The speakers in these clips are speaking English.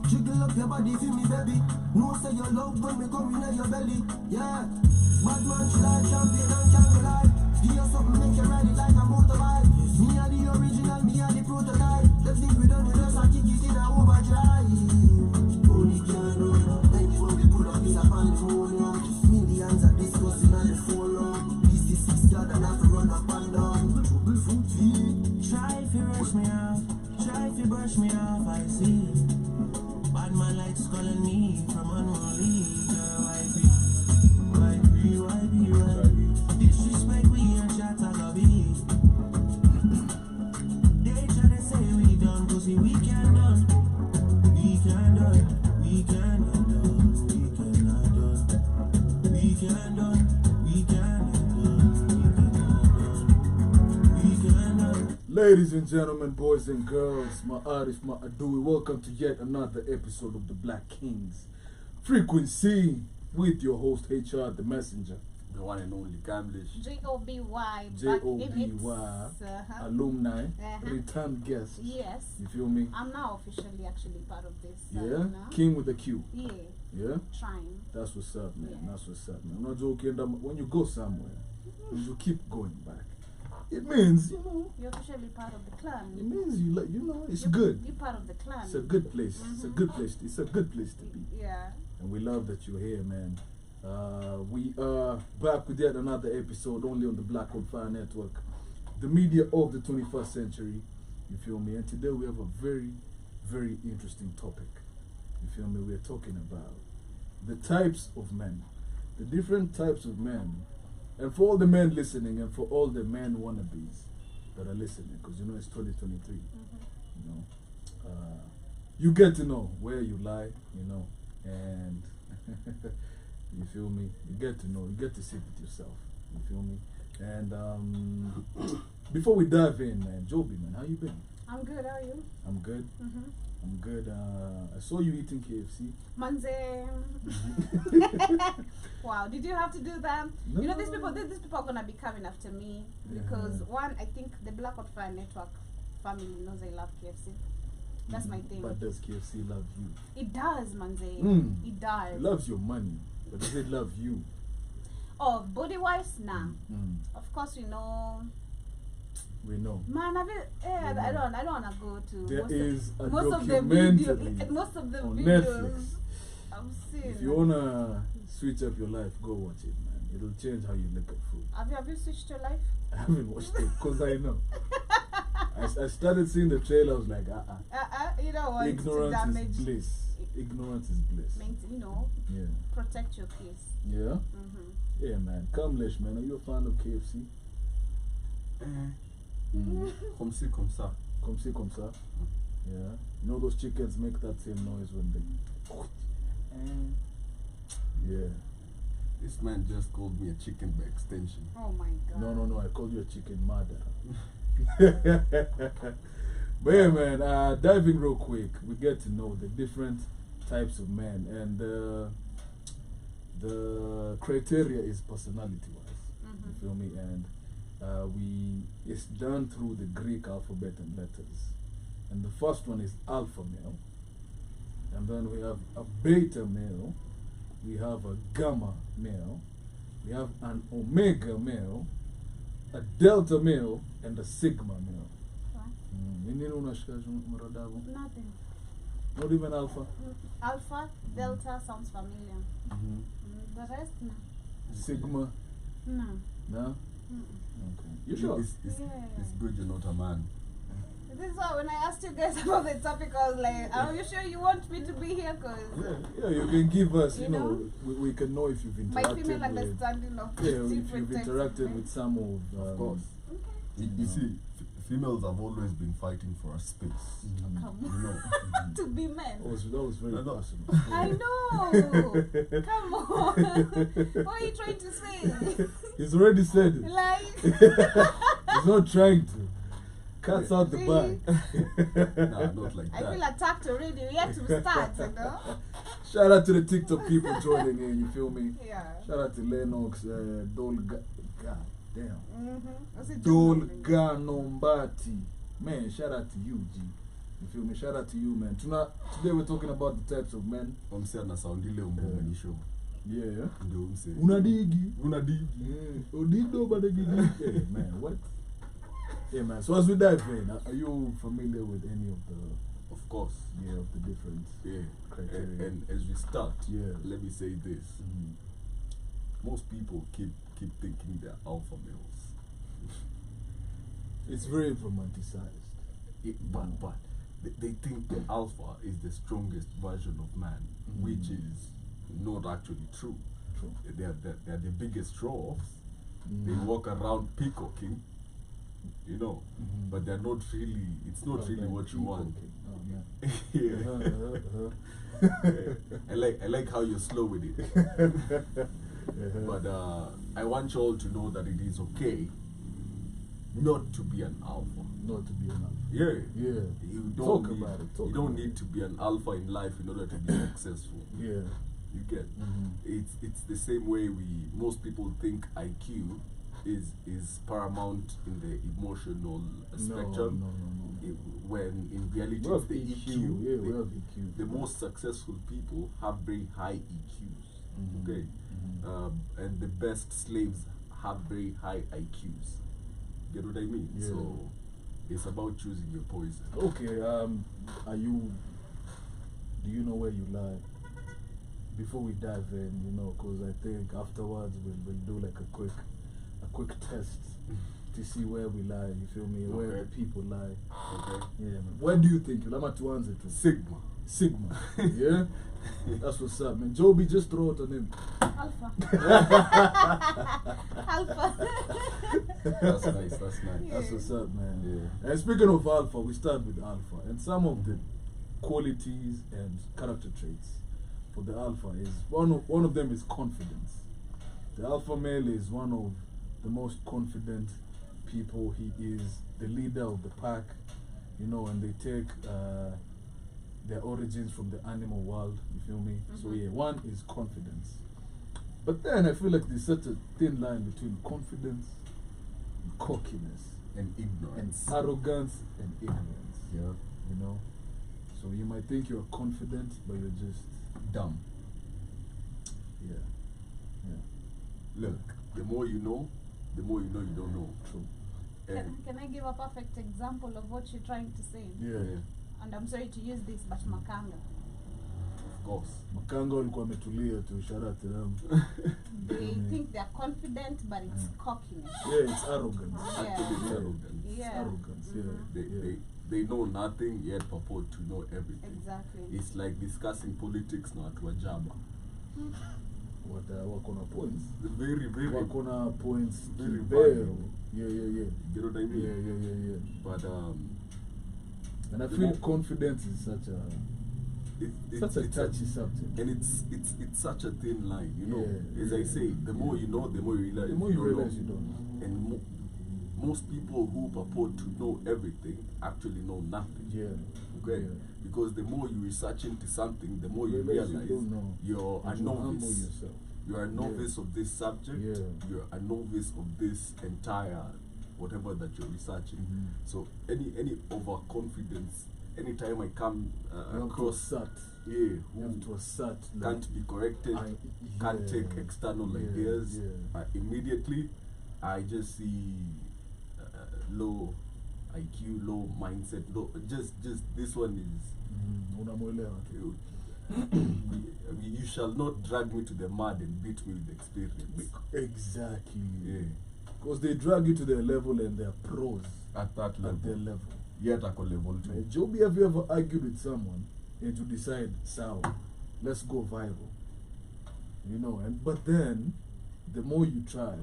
Jiggle up your body for me, baby. No say your love when me come in your belly. Yeah. Bad man fly, champion and can't lie. Give you something, make you ride it like a motorbike. Me are the original, me are the prototype. Let's think we done with us, I kick it in a overdrive. Only can know. Anyone we pull up is a pandemonium. Millions are discussing on the forum. This is 6 yard and have to run up and down. Trouble foot feet. Try if you rush me off. Try if you brush me off, I see. Bad man likes calling me from unruly. Why be? Disrespect we and shot a lobby. They try to say we done, cause we can done. We can done, we cannot done, we cannot done. We can done, we cannot done, we cannot done. Ladies and gentlemen, boys and girls, my artist, my Adui, welcome to yet another episode of the Black Kings Frequency with your host HR the Messenger, the one and only Gamblish, J-O-B-Y, J-O-B-Y, alumni, return guest. Yes. You feel me? I'm now officially actually part of this. Yeah? King with a Q. Yeah. Yeah? Trying. That's what's up, man. Yeah. That's what's up, man. I'm not joking. When you go somewhere, you keep going back. It means, you know. You're officially part of the clan. It means you like, you know, it's you're good. You're part of the clan. It's a good place. It's a good place. It's a good place to be. Yeah. And we love that you're here, man. We are back with yet another episode only on the Black on Fire Network, the media of the 21st century. You feel me? And today we have a very, very interesting topic. You feel me? We're talking about the types of men, the different types of men. And for all the men listening and for all the men wannabes that are listening, because you know it's 2023, you know, you get to know where you lie, you know, and you feel me? You get to know, you get to sit with yourself, you feel me? And before we dive in, man, Joby, man, how you been? I'm good, how are you? I'm good. I'm good. I saw you eating KFC. Manze. Wow, did you have to do that? No. You know, these people are gonna be coming after me because one, I think the Black on Fire Network family knows I love KFC. That's my thing. But does KFC love you? It does, Manze. It does. It loves your money, but does it love you? Oh, body wise, nah. Of course, we know. We know. Man, I don't wanna go to. There is a most documentary of the on videos. Netflix. I'm seeing. If you wanna switch up your life, go watch it, man. It'll change how you look at food. Have you switched your life? I haven't watched it because I know. I started seeing the trailer. I was like, you know what? Ignorance is bliss. Ignorance is bliss. You know. Yeah. Protect your peace. Yeah. Yeah, man. Kamlesh, man. Are you a fan of KFC? Comme ci, comme ça. Comme ci, comme ça. Yeah. You know those chickens make that same noise when they. Yeah. This man just called me a chicken by extension. Oh my god. No. I called you a chicken mother. But yeah, man. Diving real quick, we get to know the different types of men, and the criteria is personality-wise. You feel me? And it's done through the Greek alphabet and letters. And the first one is alpha male. And then we have a beta male. We have a gamma male. We have an omega male, a delta male, and a sigma male. Nothing. Not even alpha? Alpha, delta sounds familiar. The rest, no. Sigma? No. No? Okay. You sure? It's good you're not a man. This is why when I asked you guys about the topic, I was like, are you sure you want me to be here? Cause yeah, you can give us, you know, we can know if you've interacted my female understanding of if you've different interacted with some of course. Okay. You see, females have always been fighting for a space. Come You on. know, To be men. That was very No, no. personal. I know. Come on. What are you trying to say? He's already said it. Like, He's not trying to. Cuts out the bag. nah, not like I that. feel attacked already. We have to start, you know? Shout out to the TikTok people joining in, you feel me? Yeah. Shout out to Lennox, Dolga. God damn. Was it June? Dolga Nombati. Man, shout out to you, G. You feel me? Shout out to you, man. Today we're talking about the types of men. Wamse anasoundile umbo show. Yeah. Ndio umse. Unadigi. Unadigi. Odido badagigi. Yeah, man, what? Yeah, man. So as we dive in, are you familiar with any of the, Of course. of the different Yeah. criteria? And as we start, Yeah. let me say this. Most people keep thinking they're alpha males. It's very romanticized. But they think the alpha is the strongest version of man, which is not actually true. True. They're the biggest show-offs. They walk around peacocking, you know, but they're not really, it's not really what you want. Oh, man. Yeah. I like how you're slow with it. But I want you all to know that it is okay not to be an alpha. Not to be enough. Yeah. Yeah. You Talk don't need, about it, talk you don't about need to be an alpha in life in order to be successful. Yeah. You get it's the same way most people think IQ is paramount in the emotional spectrum. No. When in reality We have it's the EQ. EQ. Yeah, we have EQ. The most successful people have very high EQs. Okay, and the best slaves have very high IQs. Get what I mean? Yeah. So it's about choosing your poison. Okay, do you know where you lie? Before we dive in, you know, because I think afterwards we'll do like a quick test to see where we lie, you feel me? Where Okay. the people lie. Okay. Yeah, man. Where do you think? Lama to answer to Sigma. Sigma. Yeah? That's what's up, man. Joby, just throw it on him. Alpha. Alpha. That's nice. That's nice. That's what's up, man. Yeah. And speaking of alpha, we start with alpha. And some of the qualities and character traits for the alpha is one of them is confidence. The alpha male is one of the most confident people. He is the leader of the pack, you know, and they take their origins from the animal world, you feel me? So yeah, one is confidence. But then I feel like there's such a thin line between confidence and cockiness And and ignorance. arrogance and ignorance, Yeah. you know? So you might think you're confident, but you're just, Dumb. yeah, Look, the more you know you don't know. true. And Can I give a perfect example of what you're trying to say? Yeah. And I'm sorry to use this, but Makanga. of course. Makanga walikuwa wametulia tu, shout out to them. They think they're confident, but it's cockiness. Yeah, it's arrogance. Actually, it's Yeah. arrogance. It's Yeah. arrogance, yeah. yeah. They know nothing yet purport to know everything. Exactly. It's like discussing politics na watu wa jaba. Wako na points. Very, very. Wako na points. Very kibao. valuable. Yeah. You get what I mean? Yeah. But And I The feel more- confidence is such a it's a touchy subject. and it's such a thin line, you know. Yeah, As I say, the more you know, the more you realize. The more you don't realize know. you don't know. And most people who purport to know everything actually know nothing. Yeah. Okay, Yeah. because the more you research into something, the more you Realize realize you don't know. you're a And you humble novice. yourself. You're a novice of this subject. Yeah. You're a novice of this entire whatever that you're researching. So any overconfidence, anytime I come You have to across, assert. yeah, You who have to assert. like, can't be corrected, can't yeah. take external Yeah, ideas, yeah. Immediately I just see low IQ, low mindset, low. Just this one is. Unamwelewa tu. You shall not drag me to the mud and beat me with experience. Exactly. Yeah. Because they drag you to their level and they're pros At that at their level. level. Yet at level two. Joby, have you ever argued with someone and to decide, so let's go viral? You know, but then the more you try,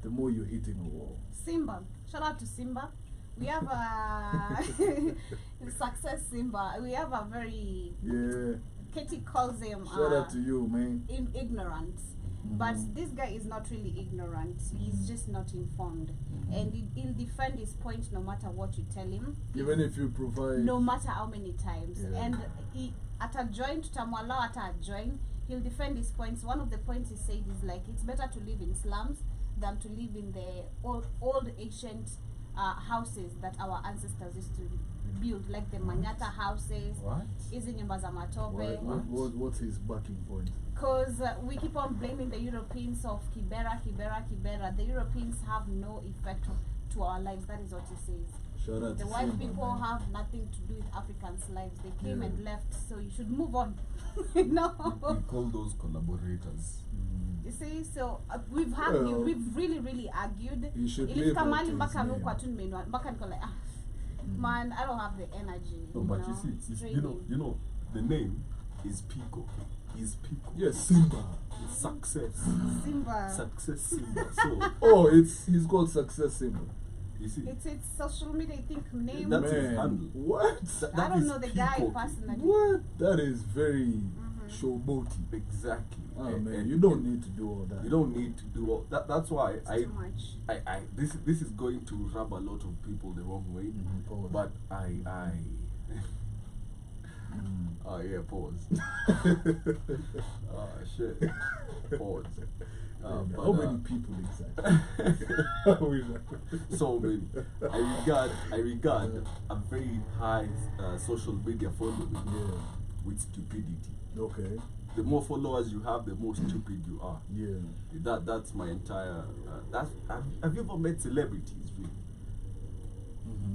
the more you're hitting a wall. Simba. Shout out to Simba. We have a success Simba. We have a very Yeah. Katie calls him Shout out to you, man. ignorant. But this guy is not really ignorant. He's just not informed, and he'll defend his point no matter what you tell him. Even if you provide. No matter how many times. Yeah. And he at a join tutamwalao at a join, he'll defend his points. One of the points he said is like it's better to live in slums than to live in the old ancient houses that our ancestors used to build, like the Manyata houses, What? hizi nyumba za matope. What's his backing point? Because we keep on blaming the Europeans of Kibera. The Europeans have no effect to our lives. That is what he says. Shout out The to white Simba, people man. have nothing to do with Africans' lives. They came Yeah. and left, so you should move on. No. We call those collaborators. You see, so we've Well, we've really argued. You should live Ilifika up mahali to mpaka his nukwa name. tu nimenua mpaka niko like man, I don't have the energy. No, but know, you see, it's it's, draining. you know, the name is Pico. Is Pico. Yes, Simba. Success. Simba. Success Simba. So Oh, he's called Success Simba. you see, It's social media. I think name. That's his Man, handle. what? I don't know the guy Pico. personally. What? That is very showboaty. Exactly. Oh And- man, and- you don't need to do all that. You don't need to do all that. That's why It's I too much. this is going to rub a lot of people the wrong way. Pause. But I oh yeah, pause. Oh shit. Pause. How But, many people exactly? so many. I regard a very high social media following Yeah. with stupidity. Okay. The more followers you have, the more stupid you are. Yeah. That's my entire. Have you ever met celebrities? Really?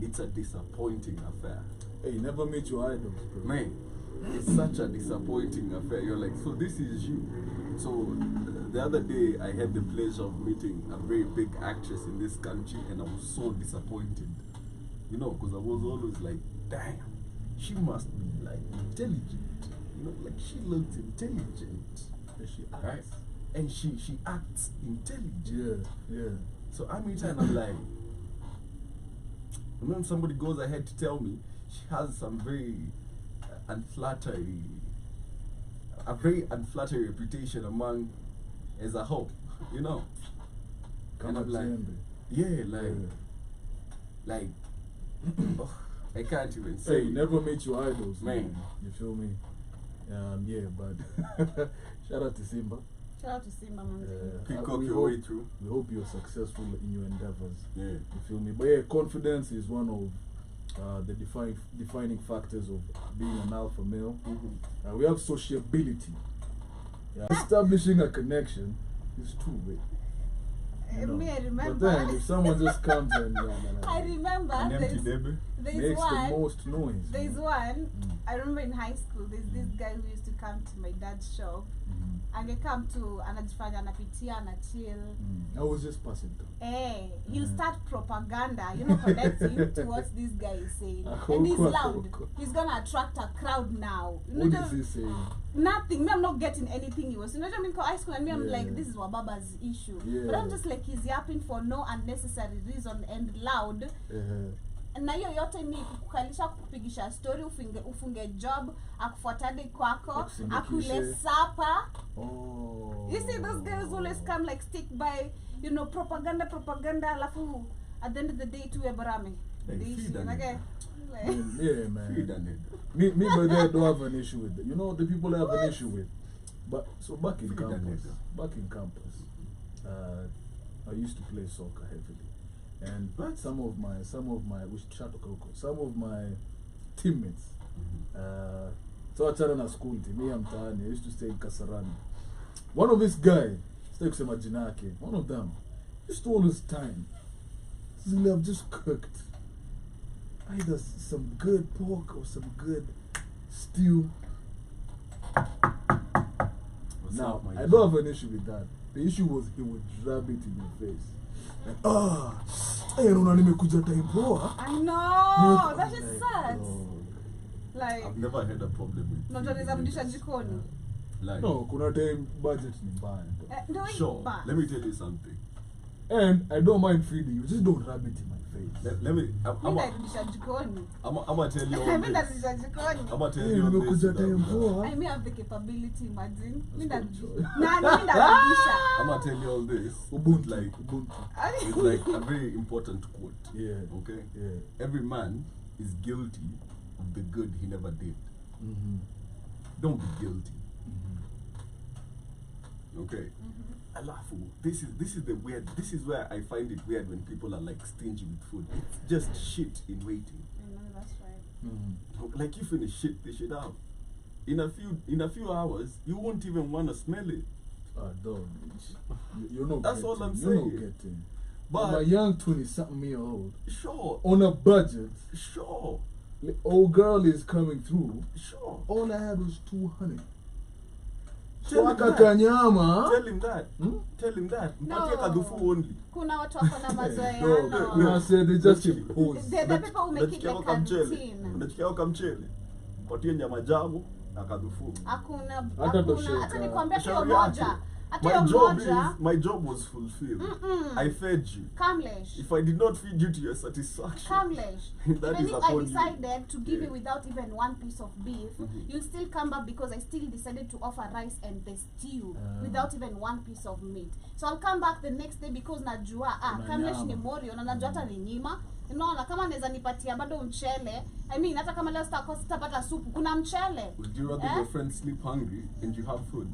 It's a disappointing affair. Hey, never meet your idols, bro. Man, it's such a disappointing affair. You're like, so this is you. So the other day, I had the pleasure of meeting a very big actress in this country, and I was so disappointed. You know, because I was always like, damn, she must be like intelligent. You know, like she looks intelligent. Yeah, she acts. Right? And she acts intelligent. Yeah. So I meet her and I'm like, and then somebody goes ahead to tell me she has some very a very unflattering reputation among as a whole, you know. And I'm like, yeah, like, oh, I can't even say. Hey, never meet your idols, Man. man. You feel me? Yeah, but shout out to Simba. Shout out to Simba, man. Pick up we your hope- way through. We hope you're successful in your endeavors. Yeah. You feel me? But yeah, confidence is one of the defining factors of being an alpha male. We have sociability. Yeah. Establishing a connection is two-way. you know. Me, I But remember. then if someone just comes and I remember An empty there's debe. there's makes the one. most noise. There's man. one. I remember in high school. There's this guy who used to come to my dad's shop. Angekam to anajifanya anapitia na chill. I was just passing through. He'll start propaganda, connecting to what this guy is saying. And he's loud. He's gonna attract a crowd now. What is he saying? Nothing. Me, I'm not getting anything he was. You know what I mean? High school, and me, I'm Yeah. like, this is Wababa's issue. Yeah. But I'm just like, he's yapping for no unnecessary reason and loud. Na hiyo yote ni kukalisha kupigisha story, ufunge job, akufuatade kwako, Akusindikishe. akule sapa. Oh. You see, those guys always come like stick by, propaganda, alafu at the end of the day, tuwe barame. Hey, The feed issue, them. okay? Yeah, man. Feed and Me, by the way, I don't have an issue with it. You know the people I have an issue with. But so back in Feed that campus, I used to play soccer heavily, and What? some of my teammates. So achana na school team, me mtaani. I used to stay in Kasarani. One of this guy, stay kusema jina yake. One of them used to always time. Zile I've just cooked either some good pork or some good stew. What's Now, up, my I don't have an issue with that. The issue was he would drab it in your face. Like, unaona nimekuja time poa. I know! That is Like, sad. dog. Like, I've never had a problem with unajua feeding nizamdisha niggas. jikoni. Like, No, kuna time budget ni mbaya. Ndio hii sure. bad. Let me tell you something. And I don't mind feeding you, just don't rub it in my face. Let me. Mi ndarudisha jikoni. I'm gonna tell you all Mi this. ndarudisha jikoni. I'm gonna tell Hey, you all this. nimekuja time poa. I may have the capability, imagine. Mi That's ndarudisha. good choice. Mi ndarudisha. I'm gonna tell you all this. Ubuntu. Like, Ubuntu. it's like a very important quote. Yeah. Okay. Yeah. Every man is guilty of the good he never did. Mm-hmm. Don't be guilty. Okay. Alafu, this is the weird. This is where I find it weird when people are like stingy with food. It's just shit in waiting. I know, that's right. Mm-hmm. Like you finish shit the shit out. In a few hours, you won't even wanna smell it. Dog. You're not That's getting. all I'm You're not saying. getting. But I'm a young 20-something-year-old sure, on a budget. sure, The old girl is coming through. sure. All I had was 200. Tell him Swaka that. kanyama. Tell him that. Hmm? Tell him that. No. Mpatie kadufu only. Kuna watu wako na Dog, mazoeano. you know, I said they just Literally. impose. The people who make it Unachikia like kwa a mchele. routine. Unachikia kwa mchele. Patie nyama jamu na kadufu. Hakuna, Hata hakuna. tosheka. Hata nikwambia hiyo Shauri yake. moja. Hata My hiyo job moja. is my job was fulfilled. I fed you. Kamlesh. If I did not feed you to your satisfaction, Kamlesh. That Even is if I upon you. decided to give Yeah. you without even one piece of beef, you still come back because I still decided to offer rice and the stew without even one piece of meat. So I'll come back the next day because najua Kuna Kamlesh nyama. ni morio na najua hata ni nyima. Unaona kama naweza nipatia bado mchele. I mean hata kama leo sitapata supu, kuna mchele. would you rather your friends sleep hungry and you have food?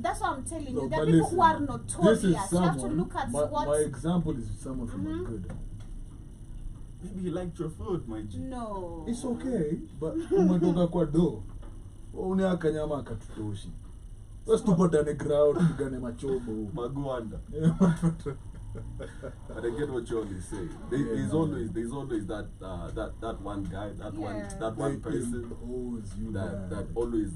That's what I'm telling No, you. There are but people who are listen, notorious. this is You have to someone. look at My what. example is someone from a good. Maybe you liked your food, my G. No. It's okay, but umetoka kwa do. Une kanyama akatutoshi. Let's tupatane ground tupigane machobo. Magwanda. Yeah. But I get what you always say. There's always that one guy, that one They person impose you that man. always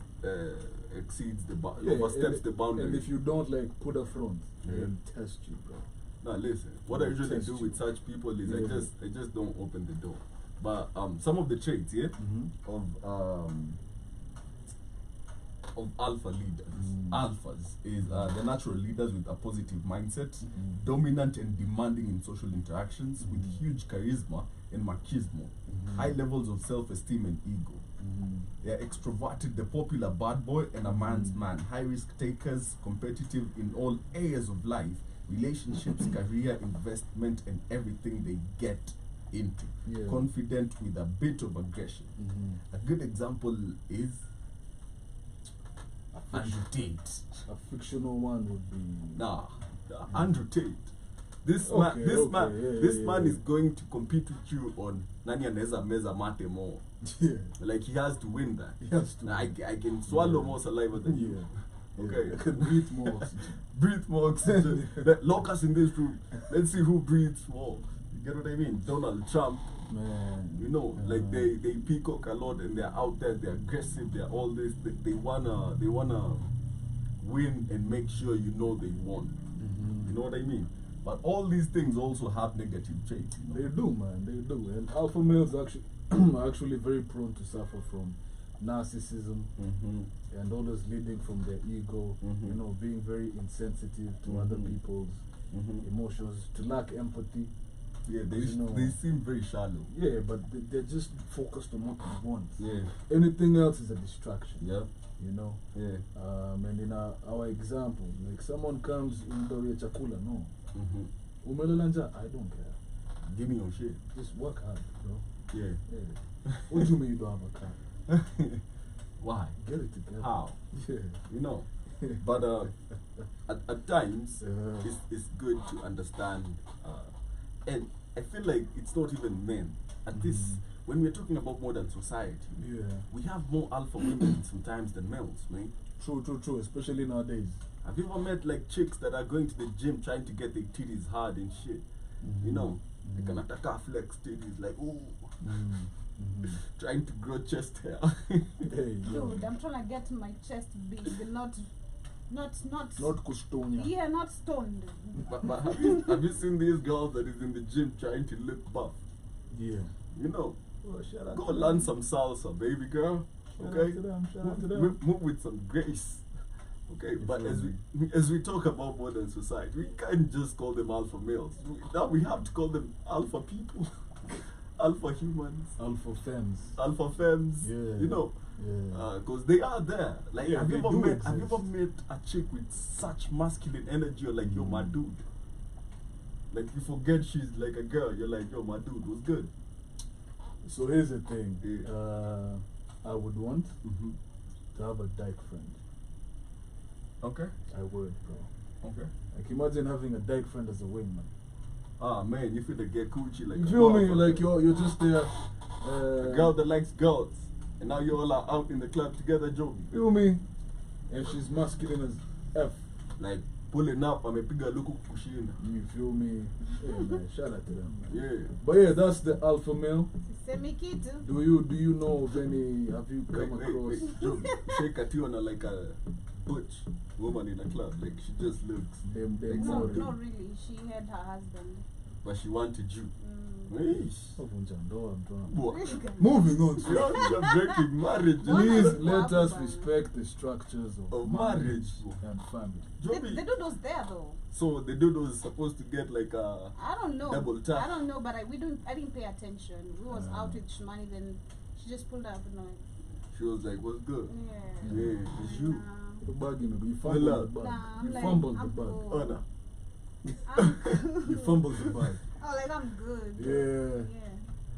exceeds the Yeah, oversteps and- the boundary. And if you don't like put a front, Yeah. they'll test you, bro. Now listen, what I usually Test do you. with such people is Yeah. I just don't open the door. But some of the traits, yeah, of alpha leaders, alphas is they're natural leaders with a positive mindset, dominant and demanding in social interactions, with huge charisma and machismo, high levels of self-esteem and ego. They're extroverted, the popular bad boy and a man's man, high risk takers, competitive in all areas of life, relationships, career, investment, and everything they get into. Yeah. Confident with a bit of aggression. A good example is Andrew Tate. A fictional one would be. Nah, Andrew Tate. This Okay, this man yeah. is going to compete with you on nani anaweza meza mate more. Yeah. Like he has to win that. He has to. I can swallow more saliva than you. Yeah. Okay. I can breathe more oxygen. Breathe more oxygen. Lock us in this room. Let's see who breathes more. You get what I mean? Donald Trump, Man. you know, like they peacock a lot and they're out there, they're aggressive, they're all this. They wanna win and make sure you know they won. You know what I mean? But all these things also have negative traits. You know? They do, man. They do. And alpha males actually are actually very prone to suffer from narcissism and always leading from their ego. You know, being very insensitive to other people's emotions, to lack empathy. Yeah, You know. they seem very shallow. Yeah, but they're just focused on what they want. Yeah, Anything else is a distraction. yeah, You know. yeah. And in our example, like someone comes in the chakula, no. Umelela njaa? I don't care. Give me your shit. Just work hard, bro. Yeah. Yeah. What do you mean you don't have a car? Why? Get it together. How? Yeah. You know. But at times Yeah. it's good to understand, and I feel like it's not even men. At this, when we're talking about modern society, Yeah. we have more alpha women sometimes than males, man. True. Especially nowadays. Have you ever met like chicks that are going to the gym trying to get their titties hard and shit? You know, they can attack flex titties like ooh, trying to grow chest hair. Hey, yo. Dude, I'm trying to get my chest big, not. Not kustonia. Yeah, not stoned. but have you seen these girls that is in the gym trying to look buff? Yeah. You know, Oh, shout out go to learn them. some salsa, baby girl. Shout out Okay, to them, shout out to move, them. move with some grace. Okay, but as we talk about modern society, we can't just call them alpha males. Now we have to call them alpha people, alpha humans, Alpha femmes. alpha femmes. Yeah. You know, Yeah. because they are there. Like, Yeah, have you they ever do met? Have you ever exist. met a chick with such masculine energy? You're like, yo, my dude. Like, you forget she's like a girl. You're like, yo, my dude was good. So here's the thing. Yeah. I would want Mm-hmm. to have a dyke friend. Okay. I would, bro. Okay. Like imagine having a dyke friend as a wingman. Ah man, you feel to get coochie like You a feel me? motherfucker. Like you're just there. A girl that likes girls, and now you all are out in the club together, joking. Feel me? And she's masculine as F. Like pulling up, I'm a bigger look kushina. You feel me? Yeah, man. Shout out to them, man. Yeah. But yeah, that's the alpha male. Semikitu. Do you know of any? Have you come across? Joke. Shake at you on like a butch woman in a club. Like she just looks, Them No, more. no, really. She had her husband. but she wanted you. Mm. Eesh. Boy. Moving on. To You're breaking marriage. Please Wow. let us Wow. respect the structures of Of marriage marriage. and family. Joby. They do those there though. So the dude was supposed to get like a I don't know. Double tap. I don't know, but I didn't pay attention. We was out with Shmani, then she just pulled up and like, she was like, what's good? yeah. Yeah, it's you. The bag, you know, you Well, fumbled the bag. Nah, I'm You like, fumbled the I'm bag. cool. Oh no. I'm You fumbled the bag. Oh, like I'm good. Yeah. Yeah.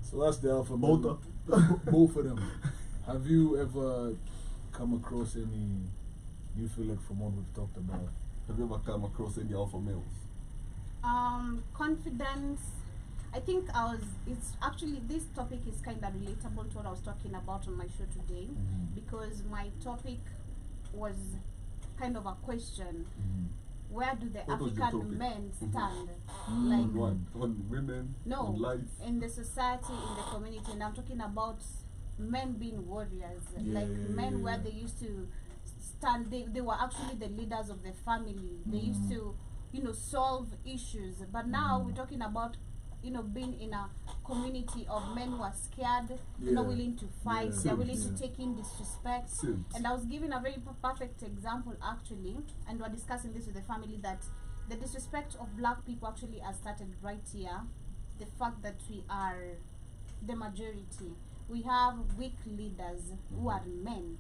So that's the alpha Both male. of- Both of them. Have you ever come across any? You feel like from what we've talked about? Have you ever come across any alpha males? Confidence. I think it's actually, this topic is kind of relatable to what I was talking about on my show today, because my topic was kind of a question. Where do the What was your African topic? men stand? Mm. Like, On what? On women? no, On life? in the society, in the community, and I'm talking about men being warriors, Yeah, like yeah, men yeah, where yeah. they used to stand, they were actually the leaders of the family. They used to, solve issues. But now we're talking about, being in a community of men who are scared, not Yeah. willing to fight, Yeah. they're willing Yeah. to take in disrespect. Simps. And I was giving a very perfect example actually, and we're discussing this with the family, that the disrespect of black people actually has started right here. The fact that we are the majority. We have weak leaders who are men,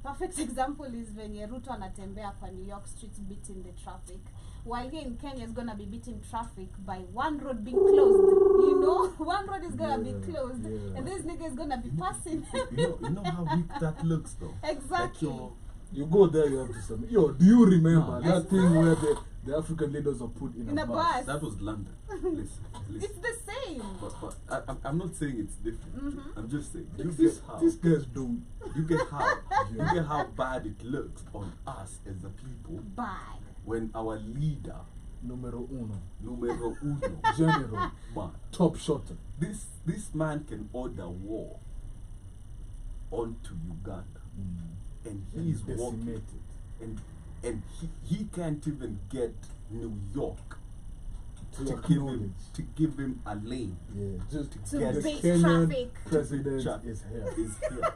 Perfect example is when Ruto anatembea kwa New York streets beating the traffic. While here in Kenya is gonna be beating traffic by one road being closed. One road is gonna be closed, yeah. and this nigga is gonna be passing. You know how weak that looks though? Exactly. Like You go there, you have to submit. Yo, do you remember No. that thing where the African leaders are put in In a a bus? bus. that was London. Listen. It's the same. But I'm not saying it's different. Mhm. I'm just saying you This, get how these guys don't. you get how bad it looks on us as the people Bad. when our leader Numero uno. numero uno General. man, Top shotter. this man can order war onto Uganda and he's walking decimated. and he can't even get New York To to acknowledge. give him a lane. Yeah, just To Yes. the base Kenyan traffic. president Chat. is here. Is here.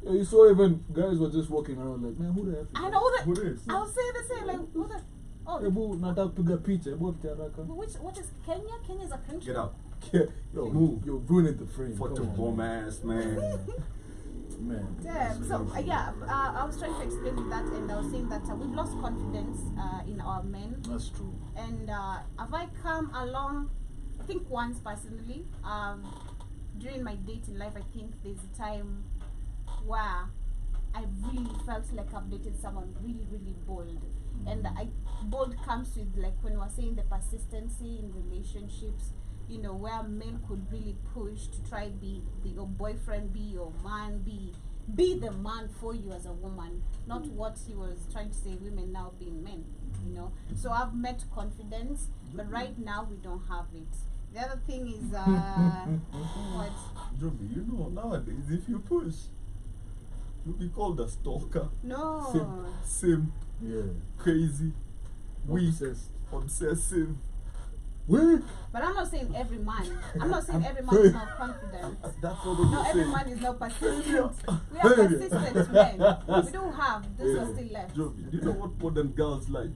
Yeah, you saw even guys were just walking around like, man, who the F is I that? know that. Who is? I was saying the same. Like, what the? Oh, Ebu nataka kupiga picha, ebu tiaraka. what is Kenya? Kenya is a country. Get out. Yo, Move. you're ruining the frame. Photo Come on, bomb ass man. man. Damn. So I was trying to explain with that, and I was saying that we've lost confidence in our men. That's true. And have I come along? I think once personally. During my dating life, I think there's a time where I really felt like I've dated someone really, really bold. And bold comes with, like, when we're saying the persistency in relationships, where men could really push to try be your boyfriend, be your man, be the man for you as a woman, not what he was trying to say, women now being men, So I've met confidence, but right now we don't have it. The other thing is, what? Joby, nowadays if you push, you'll be called a stalker, No. simp, Yeah. crazy, weak, Obsessed. obsessive. Wait. But I'm not saying every man. I'm not saying every man is not confident. That's what I'm No, every saying. man is not persistent. We are persistent men. We do have. This was still left. Jovi, do you know what modern girls like?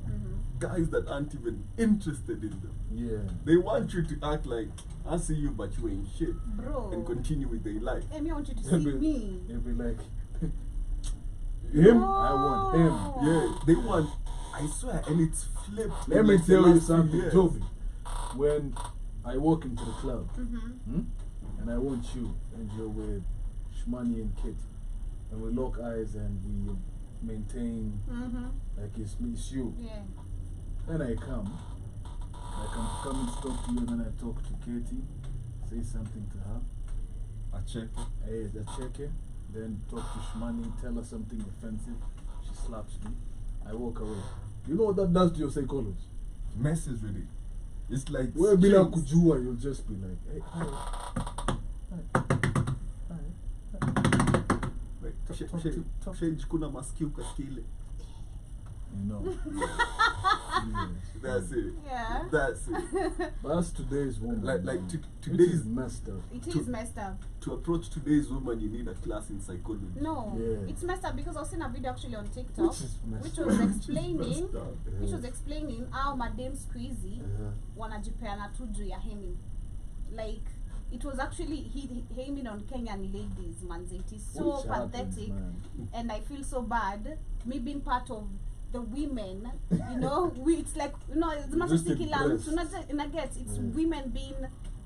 Guys that aren't even interested in them. Yeah. They want you to act like, I see you, but you ain't shit. Bro. And continue with their life. Hey, me, I want you to see me. You'll be like, him? No. I want him. Yeah, they want, I swear, and it's flipped. Let in me like the tell you last few something, years. Toby. When I walk into the club, and I want you, and you're with Shmani and Kitty, and we lock eyes and we maintain like it's me, it's you. Yeah. Then I come and talk to you, and then I talk to Katie, say something to her. I check it. I check her, then talk to Shmani, tell her something offensive. She slaps me. I walk away. You know what that does to your psychology? Messes with it. It's like Where bila strings. kujua, you'll just be like, hey, hi. Like, change kuna masikio kaskile. You know. That's it. Yeah. That's it. But that's today's woman. Like man. to, Which today's is messed up. It is messed up. to approach today's woman, you need a class in psychology. No, Yeah. it's messed up because I was seeing a video actually on TikTok, Which is messed which up. was Which is explaining, messed up. which was explaining how madam squeezy wanajipeana tu juu ya hemming. Like it was actually he hemming on Kenyan ladies, manze. It is so Which happens, pathetic, man. and I feel so bad. Me being part of the women, you know, it's like it's not Just just kila impressed. mtu, not get it's women being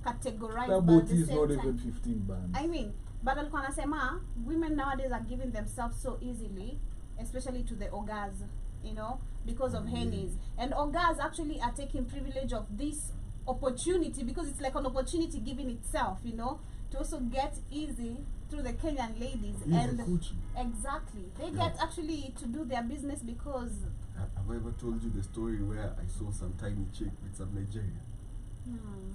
categorized, That but at boat the is same not time. even 15 band. I mean, but alikuwa anasema women nowadays are giving themselves so easily, especially to the ogas, because of hennies. And ogas actually are taking privilege of this opportunity because it's like an opportunity giving itself, to also get easy through the Kenyan ladies. Easy And coochie. exactly, they get actually to do their business because Have I ever told you the story where I saw some tiny chick with some Nigerian?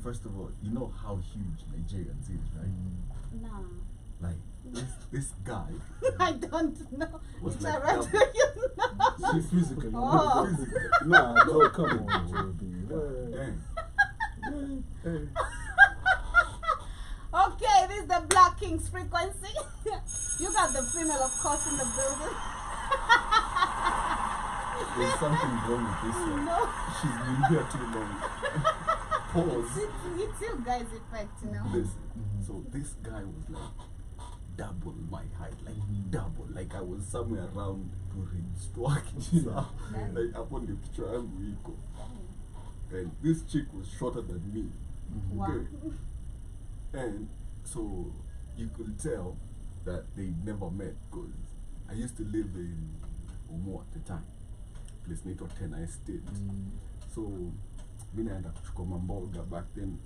First of all, you know how huge Nigerians is, right? no. Like this guy I don't know. Was It's like around double. you know. She physically. Oh. Physically. Nah, no, come on, Joby. Damn. Hey. Okay, this is the Black Kings frequency. You got the female, of course, in the building. There's something wrong with this one. No, She's been here too long. Pause. it's you guys' effect, Listen. So this guy was like double my height, like double. Like I was somewhere around Stwaki. Like up on the picture yangu iko. And this chick was shorter than me. Wow. Okay. And so you could tell that they never met because I used to live in Umo at the time. Place naitwa Tena Estate. So me naenda kuchukua mamboga back then.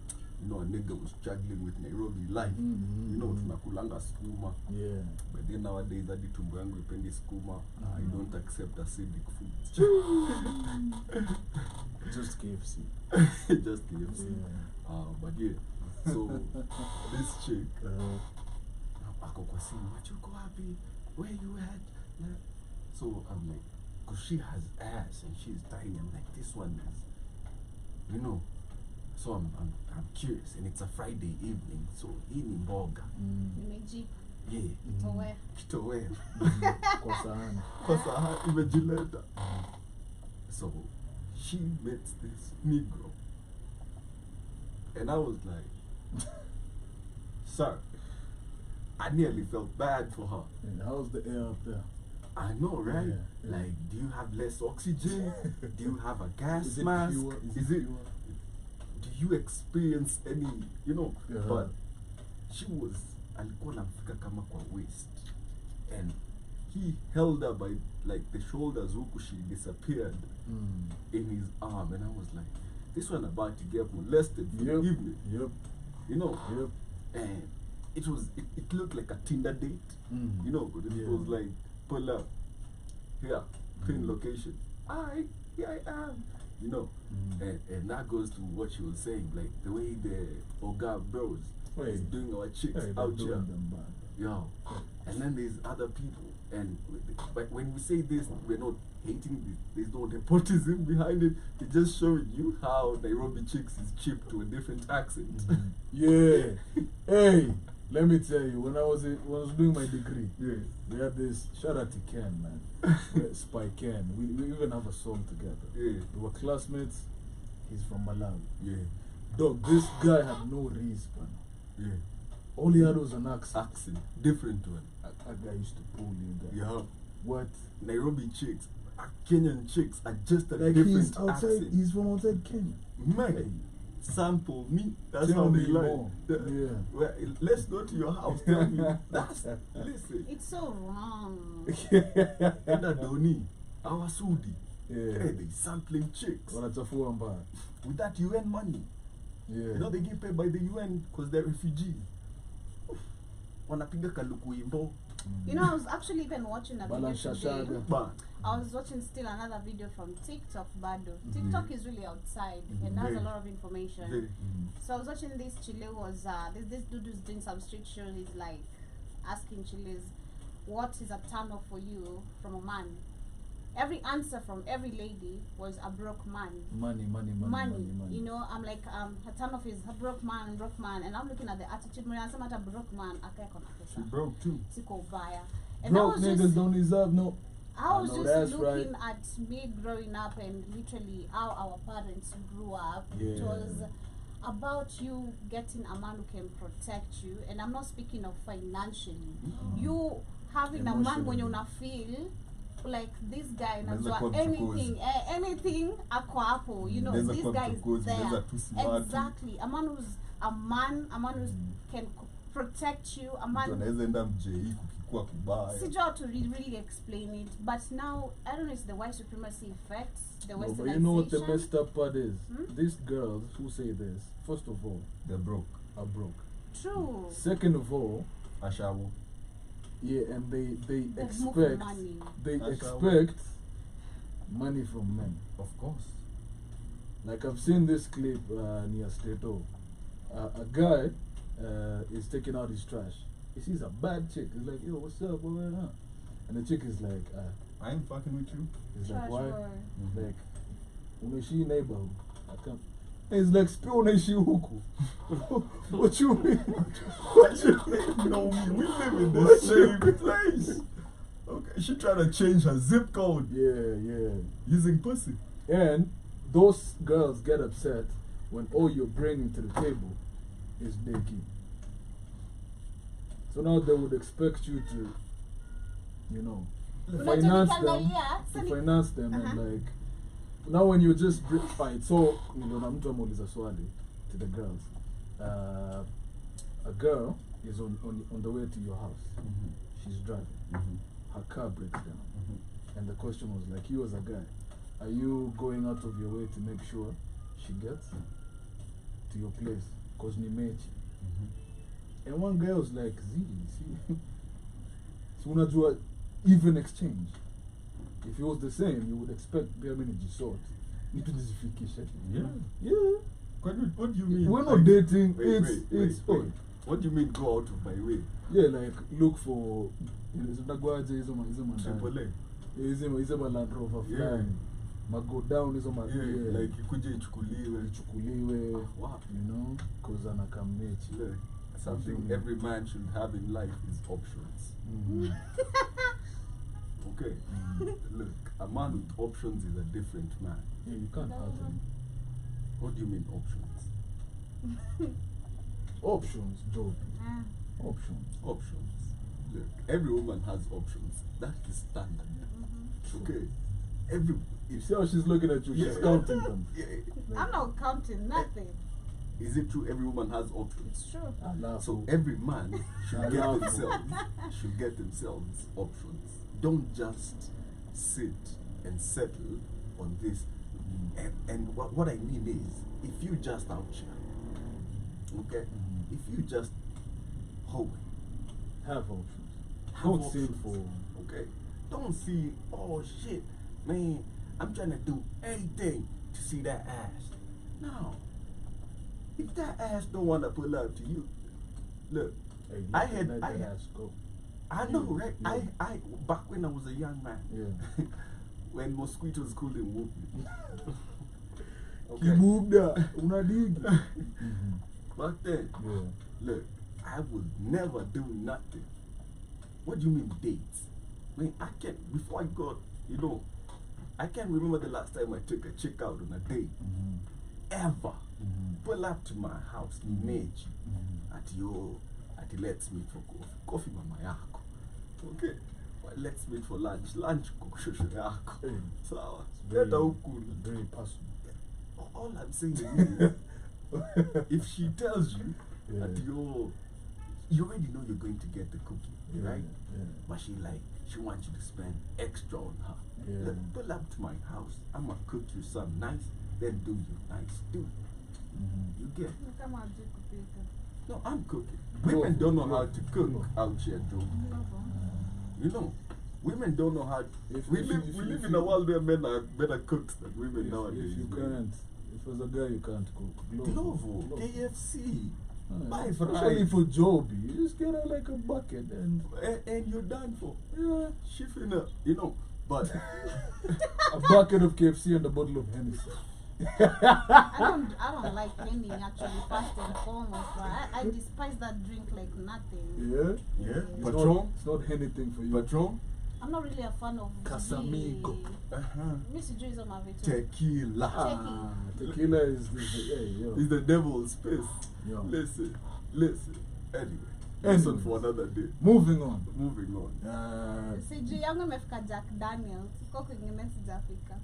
A nigga was struggling with Nairobi life. Tunakulanga skuma. Yeah. But then nowadays hadi tumbo yangu ipendi skuma. I don't accept acidic foods. Just KFC. Just KFC. Yeah. But yeah. So this chick ako kwa simu, "Machuko wapi? Where you at?" Yeah. So I'm like, cause she has ass and she's tiny. I'm like, this one is, So I'm curious, and it's a Friday evening. So hii ni mboga. Nimeji. Yeah. Towe. Kitoweo. Kwa sahani. Kwa sahani imejileta. So she meets this Negro. And I was like, sir, I nearly felt bad for her. And how's the air up there? I know, right? Yeah. Like, do you have less oxygen? Do you have a gas Is it mask? pure? Is it? Do you experience any? Yeah. But she was alikuwa namfika kama kwa waist, and he held her by like the shoulders. Huku she disappeared in his arm, and I was like, this one about to get molested for the evening. Yep. Yep. And it looked like a Tinder date. It was like, pull up here, pin location. Here I am. And that goes to what she was saying, like the way the Oga bros is doing our chicks out here. Yo. And then there's other people And but when we say this, we're not hating this. There's no nepotism behind it. We're just showing you how Nairobi chicks is cheap to a different accent. Yeah. Hey, let me tell you, when I was doing my degree, Yeah. we had this, shout out to Ken, man. Spy Ken. We even have a song together. Yeah. We were classmates. He's from Malawi. Yeah. Dog, this guy had no reason, man. Yeah. All he had was an accent. Accent. Different one. That guy used to pull you guys. Yeah. What? Nairobi chicks, Kenyan chicks are just a Like different he's outside, accent. he's from outside Kenya. Man, sample me. That's Tell how they me like. more. Yeah. Well, let's go to your house. Tell me. Listen. It's so wrong. Enda Doni, our Sudi. Yeah. Hey, they sampling chicks Wanachafua mbaya. with that UN money. Yeah. You know they get paid by the UN because they're refugees. Wanapiga kaluku imbo. You know, I was actually even watching a video today. Balanshashaga. But I was watching still another video from TikTok, Bado. TikTok is really outside and has a lot of information. very, So I was watching this Chile was this dude who's doing some street show. He's like asking Chiles, what is a turn off for you from a man? Every answer from every lady was a broke man. Money. You know, I'm like a turn off is a broke man, and I'm looking at the attitude. When I'm a broke man, she broke too. Siko via. And Broke I was niggas just don't deserve no. I was know, just that's looking right. at me growing up and literally how our parents grew up. It Yeah. was about you getting a man who can protect you, and I'm not speaking of financially. You having a man when you not feel like this guy Naweza najua kuwa anything ako hapo, you know, Naweza this kuwa guy is mchokozi, naweza there. tu smart. Exactly. A man who can protect you, a Mtu man anaweza enda mjei kukikuwa kubaya. Sijua to really explain it, but now I don't know if it's the white supremacy effect, the No, westernization. but you know what the messed up part is? Hmm? These girls who say this, first of all, They're broke. are broke. True. Second of all, Ashawo. yeah, and they They move expect money. they That's expect money from men. Of course. Like I've seen this clip near Stato. A guy is taking out his trash. He sees a bad chick. He's like, yo, what's up? And the chick is like, I ain't fucking with you. he's like, Trash why? boy. Like, unaishi neighborhood. I can't. And he's like, spill unaishi huku. What you mean? What you mean? No, we live in What the you same place. Okay, she trying to change her zip code Yeah. using pussy. And those girls get upset when all you're bringing to the table is naked. So now they would expect you to, you know, finance them and like, now when you just fine. So, you know, mtu ameuliza swali to the girls. A girl is on the way to your house. She's driving. Her car breaks down. And the question was like, you as a guy, are you going out of your way to make sure she gets to your place? Because ni mechi. And one girl was like, see. So unajua even exchange. If it was the same, you would expect bare minute sort. Nitu nizifikishe. Yeah. What do you mean? We're not dating. Wait. It's What do you mean go out of my way? yeah, like look for zinagwaje hizo mandani. Triple A. Hizo ma Land Rover Yeah. flying. Ma go down hizo ma Yeah, like ikuje ichukuliwe. ichukuliwe, Wow. you know, cause anakamechi. Look, something every man should have in life is options. Okay? Look, a man with options is a different man. Yeah, you can't hurt him. What do you mean options? Options, Joe. Ah. Options. Options. Look, every woman has options. That is standard. Okay? Every You see how she's looking at you, she's Yeah. counting them. I'm not counting nothing. Is it true every woman has options? It's true. I laugh. So every man should get Allow. themselves options. Don't just sit and settle on this. And what I mean is, if you just out here, okay, if you just hold, Have options. have Don't options, sit for. okay, don't see, oh shit, man, I'm trying to do anything to see that ass. No. If that ass don't want to pull up to you, look, Hey, I let had that ass go. I know, right? Yeah. I back when I was a young man, Yeah. when mosquitoes couldn't move me. Kibubda, unadigi. Back then, Yeah. look, I would never do nothing. What do you mean dates? I mean, I can't, before I got, you know, I can't remember the last time I took a chick out on a date. Ever. Pull up to my house, image at let's meet for coffee mama yako. Okay. Well, let's meet for lunch. Lunch kukushosho yako. Hey. So, Very, get out cool. very personal. All I'm saying is, if she tells you Yeah. that you already know you're going to get the cookie, Yeah, right? yeah. But she wants you to spend extra on her. Yeah. Look, pull up to my house. I'ma cook you something nice, then do you nice too. You get? Kama hujui kupika. No, I'm cooking. Bro, Women don't know bro, how to cook bro. out here, Joe. You know, women don't know how. If we you- live, if we you- live if in a you- world where men are better cooks than women nowadays. If you man. can't, if as a guy you can't cook, Glovo, KFC, buy especially fries, for Joby, you just get her like a bucket and and you're done for. yeah, Shifting up, you know. But a bucket of KFC and a bottle of Hennessy. I don't like Henny actually first and foremost, but I despise that drink like nothing. Yeah, yeah, it's Patron, not, it's not anything for you. Patron, I'm not really a fan of Casamigo. Mi sijui hizo mavitu. tequila. Ah, tequila is hey, yo. Is the devil's piss. Yo. Listen. Anyway, Anyways. listen for another day. Moving on. Moving on. Sijui yangu imefika Jack Daniels. Siko kwingine sijafika.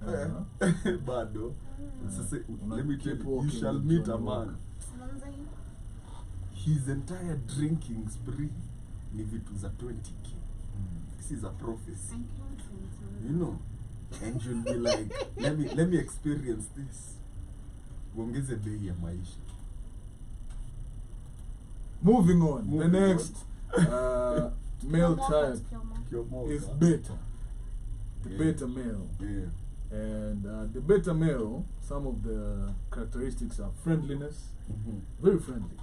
Bado. Sasa, let me tell Keep you, you walking shall with meet a Johnny man. Walker. Manze, His entire drinking spree ni vitu za 20k. This is a prophecy. I'm counting. You know, and you'll be like, let me experience this. Uongeze bei ya maisha. Moving on. Moving the on. next male type Kiomoka. is beta. The Yeah. beta male. Yeah. And the beta male, some of the characteristics are friendliness, very friendly,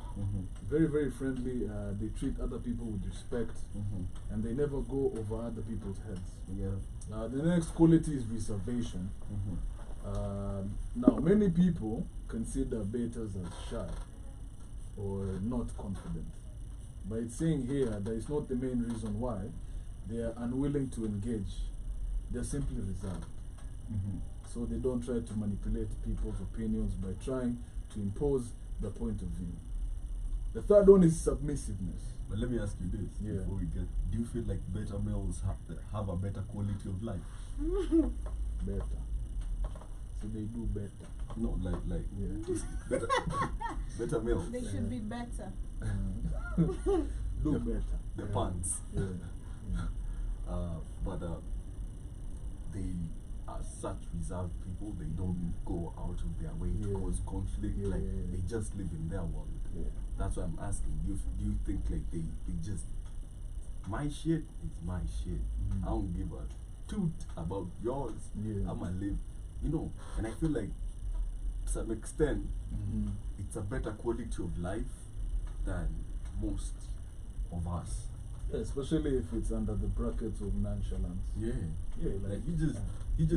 very, very friendly. They treat other people with respect, and they never go over other people's heads. Yeah. The next quality is reservation. Now, many people consider betas as shy or not confident. But it's saying here that it's not the main reason why they are unwilling to engage. They're simply reserved. So they don't try to manipulate people's opinions by trying to impose their point of view. The third one is submissiveness. But let me ask you this Yeah. before we get. Do you feel like beta males have a better quality of life? Better. So they do better. No, like Yeah. better, better males. They should be better. Do The- better. The Yeah. pants. Yeah. Yeah. But they are such reserved people. They don't go out of their way to Yeah. cause conflict. Yeah, Like yeah, yeah. they just live in their world. Yeah. That's why I'm asking. Do you think like they just my shit is my shit. I don't give a toot about yours. Yeah. I'ma live, you know. And I feel like to some extent it's a better quality of life than most of us. Yeah, especially if it's under the brackets of nonchalance. Yeah. Yeah, Like like he just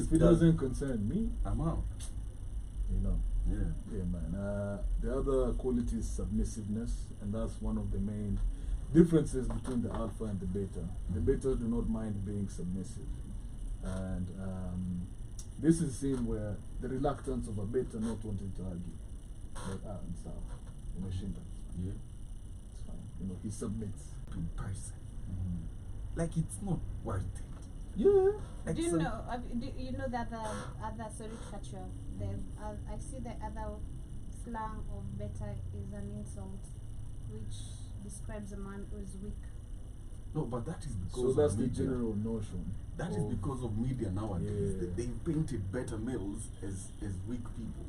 if it doesn't concern me, I'm out. you know. Yeah. Yeah, man. The other quality is submissiveness, and that's one of the main differences between the alpha and the beta. The beta do not mind being submissive, and this is seen where the reluctance of a beta not wanting to argue, like and stuff, umeshinda, Yeah. it's fine. You know, he submits. To person. Like it's not worth it. Yeah. Do you Excellent. know? Do you know that the other sorry to cut you off. I see the other slang of better is an insult, which describes a man who is weak. No, but that is because So of that's the media. general notion. That is of- because of media nowadays. Yeah. They've painted better males as weak people,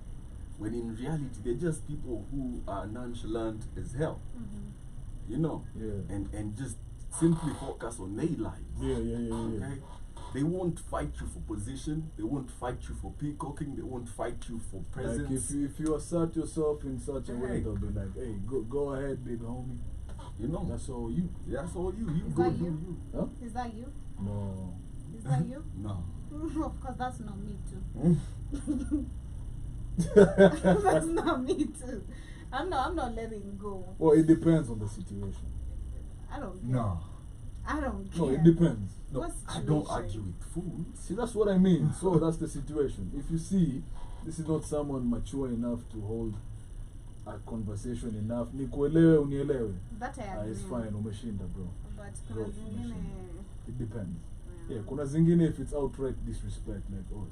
when in reality they're just people who are nonchalant as hell. You know, Yeah. and just simply focus on their lives. Yeah. Okay, they won't fight you for position. They won't fight you for peacocking. They won't fight you for presence. Like if you assert yourself in such a way, Right. they'll be like, "Hey, go ahead, big homie." You know. That's all you. Yeah, that's all you. You Is go that do you? you. Huh? Is that you? No. Is that you? No. Of course, that's not me too. Mm. That's not me too. I'm not letting go. Well, it depends on the situation. I don't care. No. I don't care. No, it depends. No, What I don't situation? argue with fools. See, that's what I mean. So that's the situation. If you see, this is not someone mature enough to hold a conversation enough. Nikuelewe unielewe. That I Ah, agree. it's fine, umeshinda bro. But Bro, kuna zingine, It depends. yeah, Yeah, kuna zingine if it's outright disrespect, like, oh,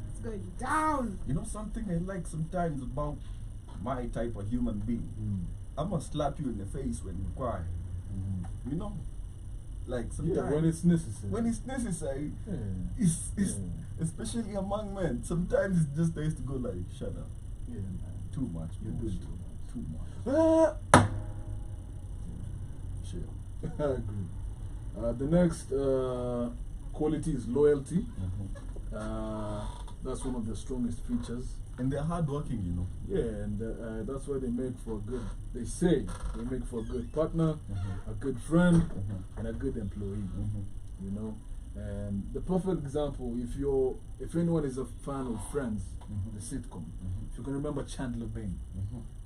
it's going down. You know something I like sometimes about my type of human being? I'm gonna slap you in the face when you cry. You know? Like sometimes yeah, when it's necessary. when it's necessary, yeah. it's Yeah. especially among men. Sometimes it's just nice to go like, shut up. Yeah, man. Too much. You're bullshit. doing too Too much. Ah! Chill. I agree. The next quality is loyalty. That's one of the strongest features. And they're hardworking, you know. Yeah, and that's why they make for a good. They say they make for a good partner, a good friend, and a good employee. You know, and the perfect example, if anyone is a fan of Friends, the sitcom, if you can remember Chandler Bing,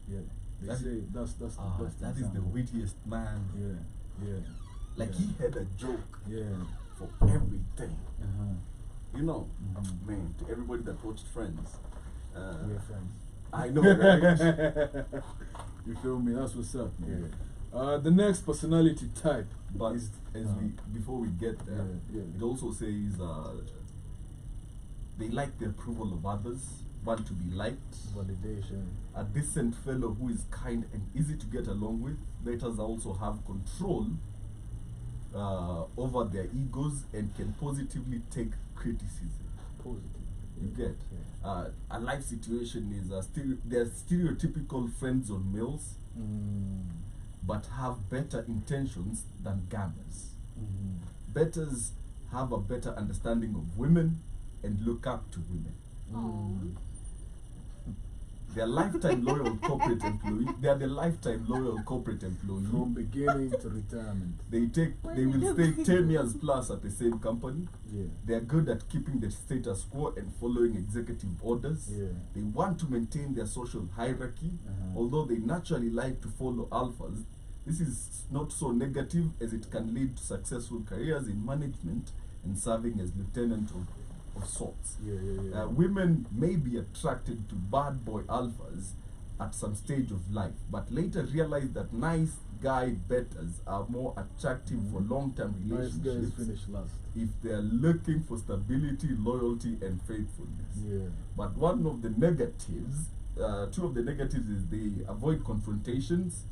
yeah, they That- say that's the best. That is the example. wittiest man. Yeah. Like yeah. he had a joke Yeah. for everything. You know, man, to everybody that watched Friends. We're friends. I know, right? You feel me? That's what's up, man. The next personality type But is before we get there, Yeah. it also says they like the approval of others, want to be liked, validation. a decent fellow who is kind and easy to get along with. Let us also have control over their egos and can positively take criticism. Positive. You get a life situation is they're stereotypical friends on males, but have better intentions than gamers. Betters have a better understanding of women and look up to women. Oh. They're lifetime loyal corporate employee. They are the lifetime loyal corporate employee. From beginning to retirement. They will stay 10 years plus at the same company. Yeah. They are good at keeping the status quo and following executive orders. Yeah. They want to maintain their social hierarchy, although they naturally like to follow alphas. This is not so negative as it can lead to successful careers in management and serving as lieutenant of sorts. Yeah. Women may be attracted to bad boy alphas at some stage of life, but later realize that nice guy betters are more attractive for long-term Nice guys relationships finish last. if they're looking for stability, loyalty, and faithfulness. Yeah. But one of the negatives, two of the negatives is they avoid confrontations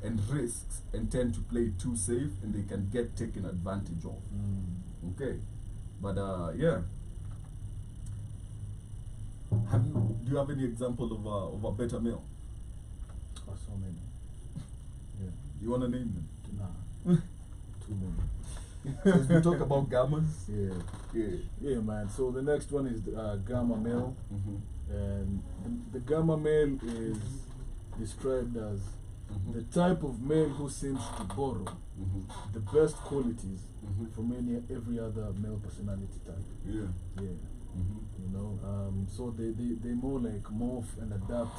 and risks and tend to play too safe, and they can get taken advantage of. Okay, but yeah. Do you have any example of a better male? Oh, so many. Yeah. You wanna name them? Nah. Too many. Because we talk about gammas. Yeah. Yeah. Yeah, man. So the next one is gamma male. And the gamma male is described as the type of male who seems to borrow the best qualities from every other male personality type. Yeah. Yeah. You know, so they more like morph and adapt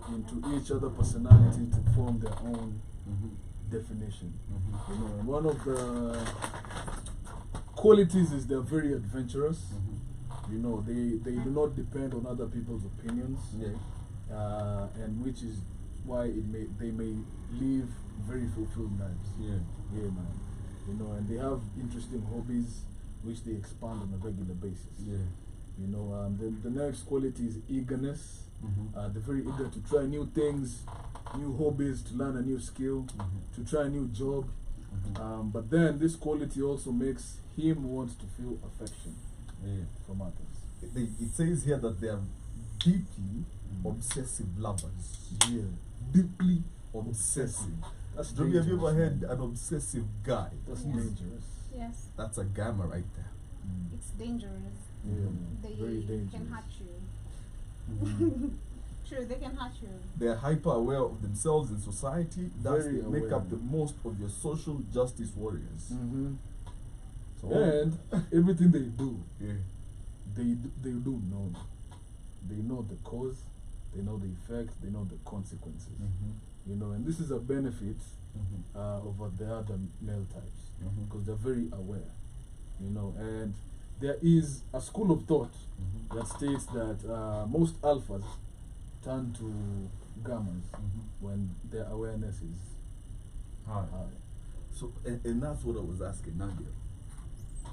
into each other personality to form their own definition. You know, and one of the qualities is they're very adventurous. You know, they do not depend on other people's opinions. Yeah. And which is why they may live very fulfilled lives. Yeah. Yeah, man. You know, and they have interesting hobbies which they expand on a regular basis. Yeah. You know, the next quality is eagerness. They're very eager to try new things, new hobbies, to learn a new skill, to try a new job. But then this quality also makes him want to feel affection from others. It says here that they are deeply obsessive lovers. Yeah. Deeply obsessive. That's Joby, have you ever dangerous, had man. an obsessive guy? That's Yes. dangerous. Yes, That's a gamma right there. it's dangerous. Yeah, man. They Very dangerous. can hurt you. True, they can hurt you. They're hyper aware of themselves in society. Thus, Very they make aware. up the most of your social justice warriors. Mm-hmm. So, And everything they do, yeah. they do know. They know the cause, they know the effect, they know the consequences. Mm-hmm. You know, and this is a benefit Mm-hmm. over the other male types Mhm. because they're very aware. You know, and there is a school of thought Mhm. that states that most alphas turn to gammas Mhm. when their awareness is Hi. high. So, and that's what I was asking Nadia.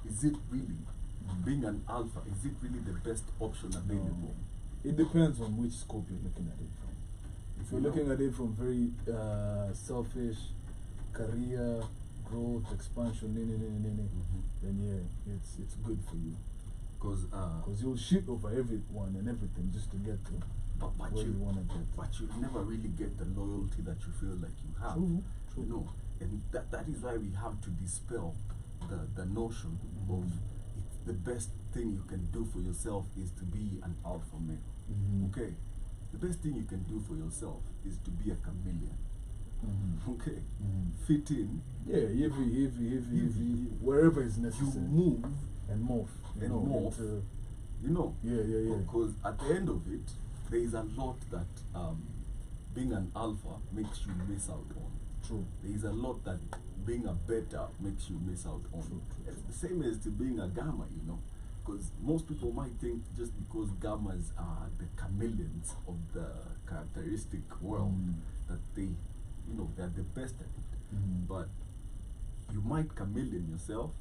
Is it really, being an alpha, is it really the best option available? It depends on which scope you're looking at it from. If you're looking at it from very selfish, career, growth, expansion, then yeah, it's good for you. Because you'll shit over everyone and everything just to get to but where you want to get. but you never really get the loyalty that you feel like you have. True. You know, and that is why we have to dispel the notion of it's the best thing you can do for yourself is to be an alpha male. Mhm. Okay, the best thing you can do for yourself is to be a chameleon. Mhm. Okay, Mhm. fit in, Yeah, heavy, wherever is you necessary. move, And morph. and morph. You know. Yeah. Because at the end of it, there is a lot that being an alpha makes you miss out on. True. There is a lot that being a beta makes you miss out on. True. It's the same as to being a gamma, you know. Because most people might think just because gammas are the chameleons of the characteristic world that they, you know, they're the best at it. Mhm. But you might chameleon yourself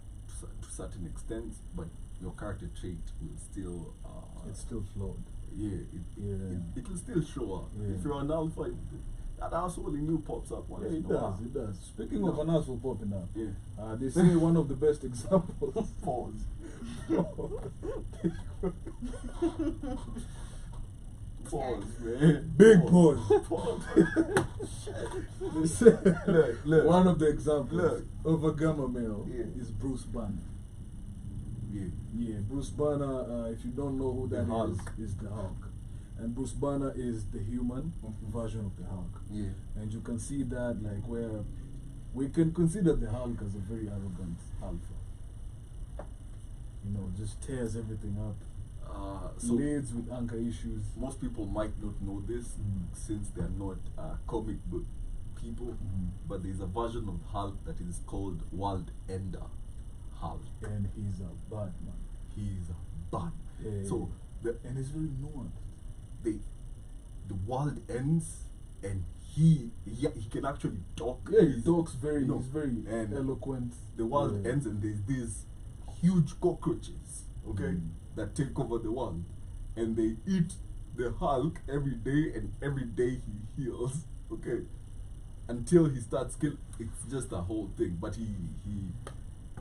to certain extents, but your character trait will still It's still flawed. it will still show up. Yeah. If you're an alpha, that asshole in you pops up once Yeah, in it a while. does. It does. Speaking of an asshole popping up, Yeah. they say one of the best examples. Pause. Pause, man. Big Pause. pause. Pause. They say Look. one of the examples Look. of a gamma male Yeah. is Bruce Banner. Yeah. Yeah, Bruce Banner, if you don't know who The that Hulk. is the Hulk. And Bruce Banner is the human version of the Hulk. Yeah. And you can see that, like, where we can consider the Hulk as a very arrogant alpha. You know, just tears everything up, So leads with anger issues. most people might not know this since they're not comic book people, but there's a version of Hulk that is called World Ender Hulk. And he's a bad man. He's bad. Yeah, So and it's very nuanced. the world ends and he can actually talk. Yeah, he talks very, No, he's very and eloquent. The world Yeah. ends and there's these huge cockroaches, okay, that take over the world, and they eat the Hulk every day, and every day he heals, okay, until he starts killing. It's just a whole thing, but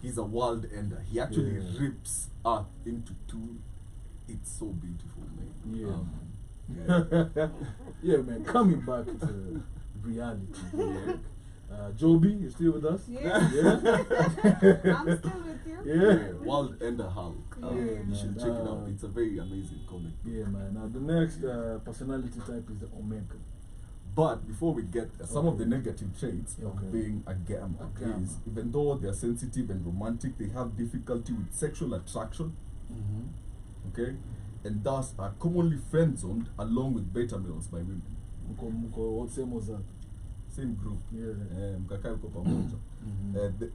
he's a world ender. He actually Yeah. rips Earth into two. It's so beautiful, man. Yeah. Yeah. Yeah, man, coming back to reality. Joby, you still with us? Yeah. Yeah? I'm still with you. Yeah. World Ender Hulk. Yeah, You should man. check it out. It's a very amazing comic. Yeah, man. Now, the next personality type is the Omega. But before we get there, some of the Okay. negative traits Okay. of being a gamma A gamma. is, even though they're sensitive and romantic, they have difficulty with sexual attraction, okay, and thus are commonly friend-zoned along with beta males by women. What same was that? Same group. Yeah. Mkakaa yuko pamoja.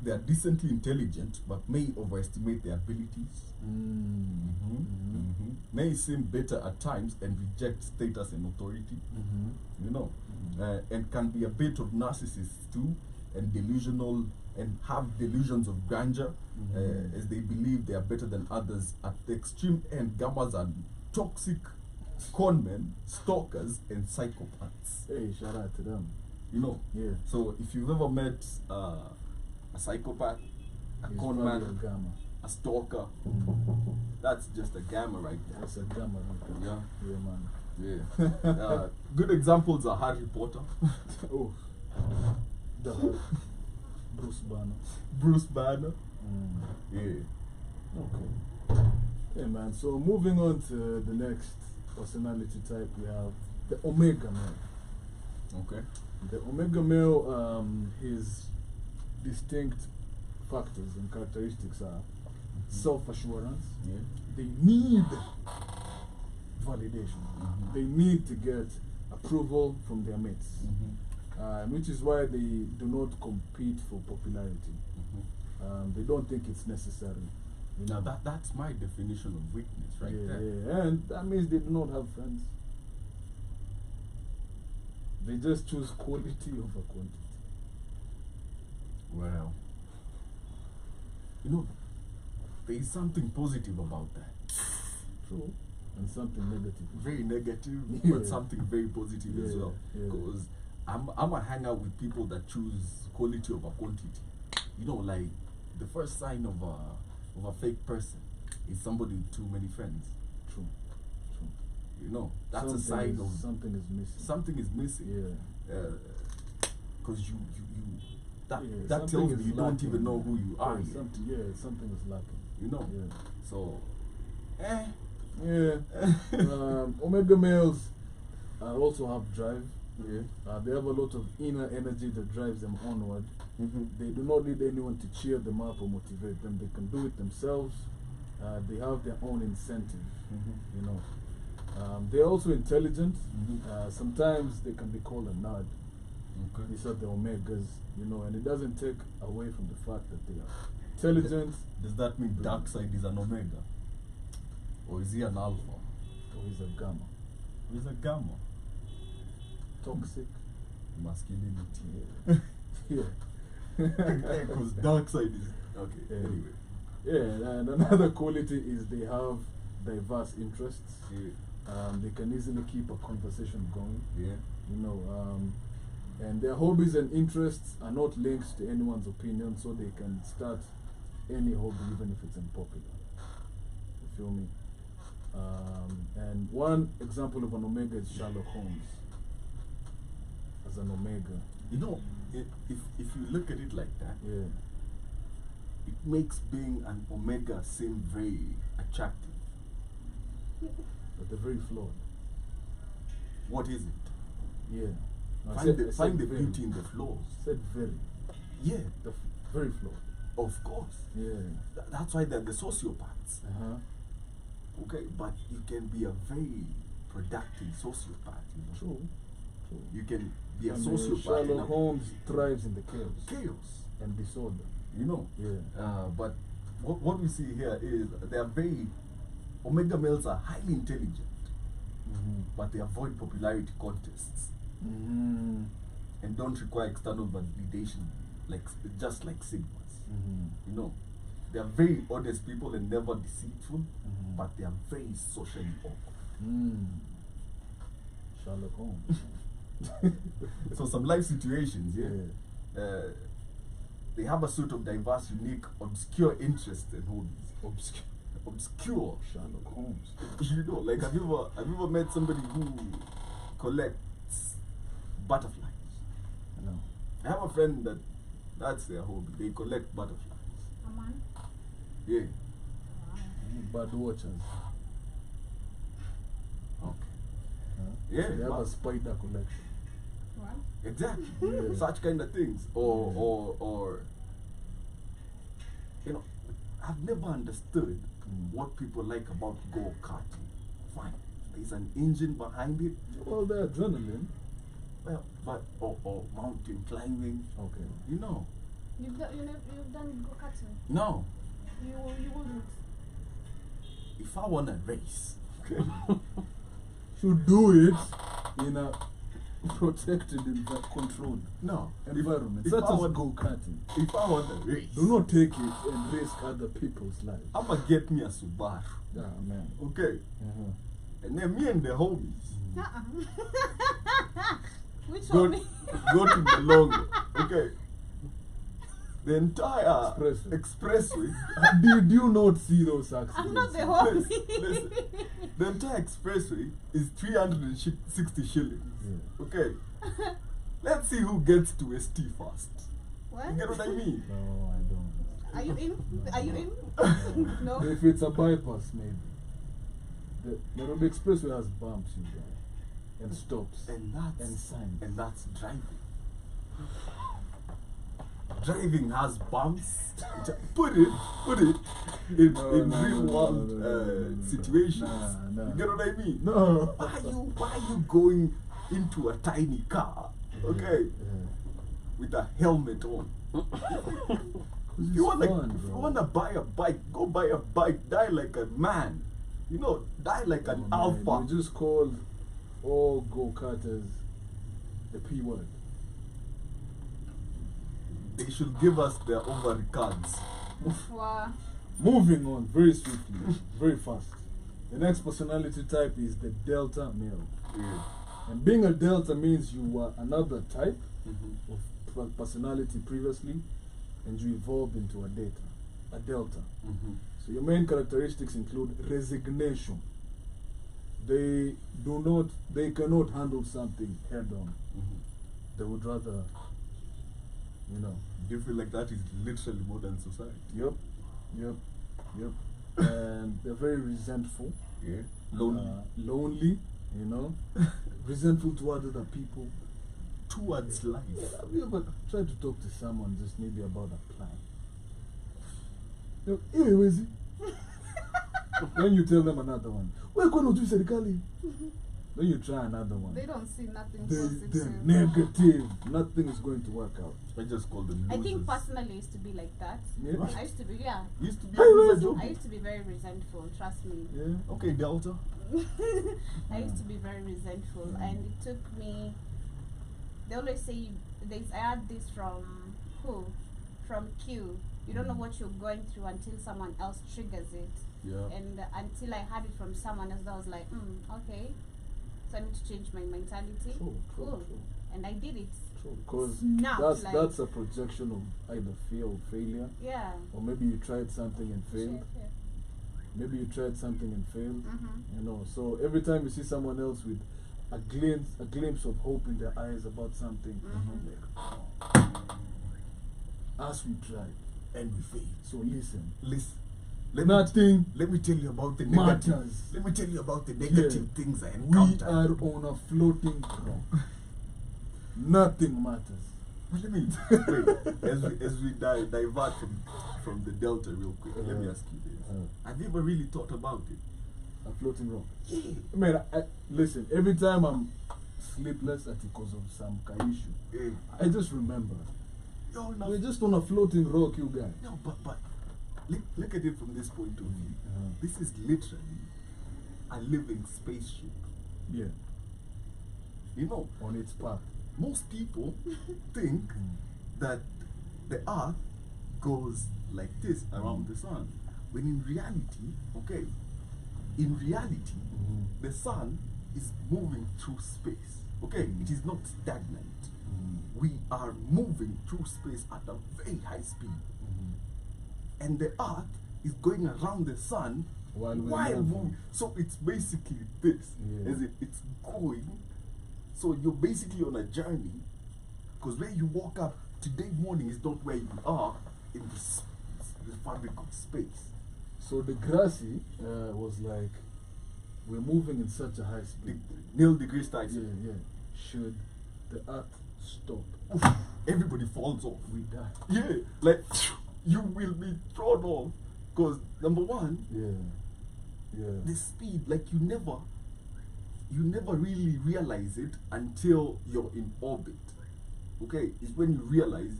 They are decently intelligent but may overestimate their abilities. May seem better at times and reject status and authority, you know, and can be a bit of narcissists too, and delusional, and have delusions of grandeur, as they believe they are better than others. At the extreme end, gammas are toxic conmen, stalkers, and psychopaths. Hey, shout out to them. You know, Yeah. so if you've ever met a psychopath, a He's con probably man, a gamma. a stalker, that's just a gamma right there. That's a gamma right there. Yeah. Yeah, man. Yeah. Good examples are Harry Potter, Oh. The Hulk. Bruce Banner. Bruce Banner. Yeah. Okay. Yeah, man. So moving on to the next personality type, we have the Omega male. Okay. The Omega male, his distinct factors and characteristics are self-assurance. Yeah. They need validation. Mhm. They need to get approval from their mates, which is why they do not compete for popularity. They don't think it's necessary. You Now know? that's my definition of weakness, right Yeah, there. yeah, and that means they do not have friends. They just choose quality over quantity. Well, you know, there is something positive about that. True. And something negative. Very negative, Yeah. but something very positive as Yeah, well. yeah. Because I'm a hang out with people that choose quality over quantity. You know, like the first sign of a fake person is somebody with too many friends. True. True. You know, that's a Something sign is- of something is missing. something is missing. Yeah. Because you that Yeah, that something tells is me you don't lacking. even know who you are. Yeah, yet, something is lacking. you know. Yeah. So, Yeah. Omega males also have drive. yeah. They have a lot of inner energy that drives them onward. They do not need anyone to cheer them up or motivate them. They can do it themselves. They have their own incentive. You know. They're also intelligent. Sometimes they can be called a nerd. Okay. These are the omegas, you know, and it doesn't take away from the fact that they are intelligent. Does that mean Darkseid is an omega? Or is he an alpha? Or is a gamma. He's a gamma. Toxic. Masculinity. Yeah. Because Darkseid is okay. Yeah. Anyway. Yeah, and another quality is they have diverse interests. Yeah. They can easily keep a conversation going, Yeah. you know, and their hobbies and interests are not linked to anyone's opinion, so they can start any hobby even if it's unpopular. You feel me? And one example of an omega is Sherlock Holmes. As an omega, You know, if you look at it like that, yeah, it makes being an omega seem very attractive. but they're very flawed. What is it? Yeah. No, I Find said- the, I said find the very. beauty in the flaws. Said very. Yeah, They're very flawed. of course. Yeah. That's why they're the sociopaths. Uh-huh. Okay, but you can be a very productive sociopath. You know? True. True. You can be a I mean, sociopath in Sherlock a Holmes thrives in the chaos chaos. and disorder. You know. Yeah. But what we see here is they are very omega males are highly intelligent, but they avoid popularity contests Mm-hmm. and don't require external validation, just like sigmas. Mm-hmm. You know, they are very honest people and never deceitful, Mhm. but they are very socially awkward. Sherlock Holmes. So some life situations, Yeah. they have a sort of diverse, unique, obscure interests and hobbies. Obscure. Sherlock Holmes. You know, like have you ever met somebody who collects butterflies? No. I have a friend that's their hobby. They collect butterflies. A man? Yeah. Bird watchers. Okay. Huh? Yeah. They have but- a spider collection. What? Exactly. Yeah. Such kind of things. Or you know, I've never understood what people like about go-karting. Fine. There's an engine behind it. Well, the adrenaline. Well, but or mountain climbing. Okay. You know. You've done go-karting? No. You wouldn't. If I wanna race, okay, Should do it in a protected and controlled no. environment, if such I as want- go-karting. If I wanna race, Do not take it and risk other people's lives. I'ma get me a Subaru. Yeah, man. Okay. Uh-huh. And then me and the homies Which go, one? go to the long, okay. The entire Expressway. expressway, Did you not see those accidents? I'm not the Listen, homie. listen. The entire expressway is 360 shillings. Yeah. Okay. Let's see who gets to ST first. What? You get what I mean? No, I don't. Are you in? Are you in? No. If it's a bypass, maybe. The Nairobi Expressway has bumps, you guys. and stops And that's and signs. and that's driving. Driving has bumps. Put it in real world situations. Nah. You get what I mean? No. Why are you going into a tiny car, okay, with a helmet on? If you wanna buy a bike, go buy a bike. Die like a man. You know, die like an alpha. We just called all go-karters the P word. They should give us their over cards. Wow. Moving on very swiftly, very fast. The next personality type is the Delta male. Yeah. And being a Delta means you were another type Mhm. of personality previously, and you evolved into a Delta. Mhm. So your main characteristics include resignation. They cannot handle something head on. Mhm. They would rather, Do you feel like that is literally modern society? Yep. And they're very resentful. Yeah. Lonely. Lonely, resentful toward other people. Towards life. Have you ever tried to talk to someone just maybe about a plan? Hey, where is he? Then you tell them another one. We're going to do serikali. Then you try another one. They don't see nothing They're positive. negative. Nothing is going to work out. I just call them I losers. think personally I used to be like that. Yeah. I used to be, Used to be Hey, a where's loser, I Joe. used to be very resentful, trust me. Yeah. Okay, Delta. I used to be very resentful, and it took me. They always say I heard this from who? From Q. You don't know what you're going through until someone else triggers it. Yeah. And until I heard it from someone else, I was like, okay. So I need to change my mentality. True. Cool. And I did it. Because Snapped, that's a projection of either fear or failure. Yeah. Or maybe you tried something and failed. Yeah. Maybe you tried something and failed. Mm-hmm. So every time you see someone else with a glimpse of hope in their eyes about something, like, as we tried And we fail. so listen, Listen. nothing Let me tell you about the matters. negative. Let me tell you about the negative things I We encountered. are on a floating rock. Nothing matters. But let me wait, as we divert from the Delta real quick. Let me ask you this: have you ever really thought about it? A floating rock. Yeah. Man, listen, every time I'm sleepless because of some issue, Yeah. I just remember No, no. we're just on a floating rock, you guys. No, but look at it from this point of view. This is literally a living spaceship. Yeah, You know, on its path. most people think that the Earth goes like this around the sun, when in reality, the sun is moving through space. Okay, it is not stagnant. We are moving through space at a very high speed, and the Earth is going around the sun While we're while moving. moving. So it's basically this, Yeah. as it's going. So you're basically on a journey, because where you woke up today morning is not where you are in the fabric of space. So the Grassy was like, we're moving in such a high The speed. Neil deGrasse Tyson. Yeah. Should the Earth stop, Everybody falls off. we die. Yeah, like you will be thrown off, because number one, Yeah. the speed, like you never really realize it until you're in orbit. Okay, it's when you realize,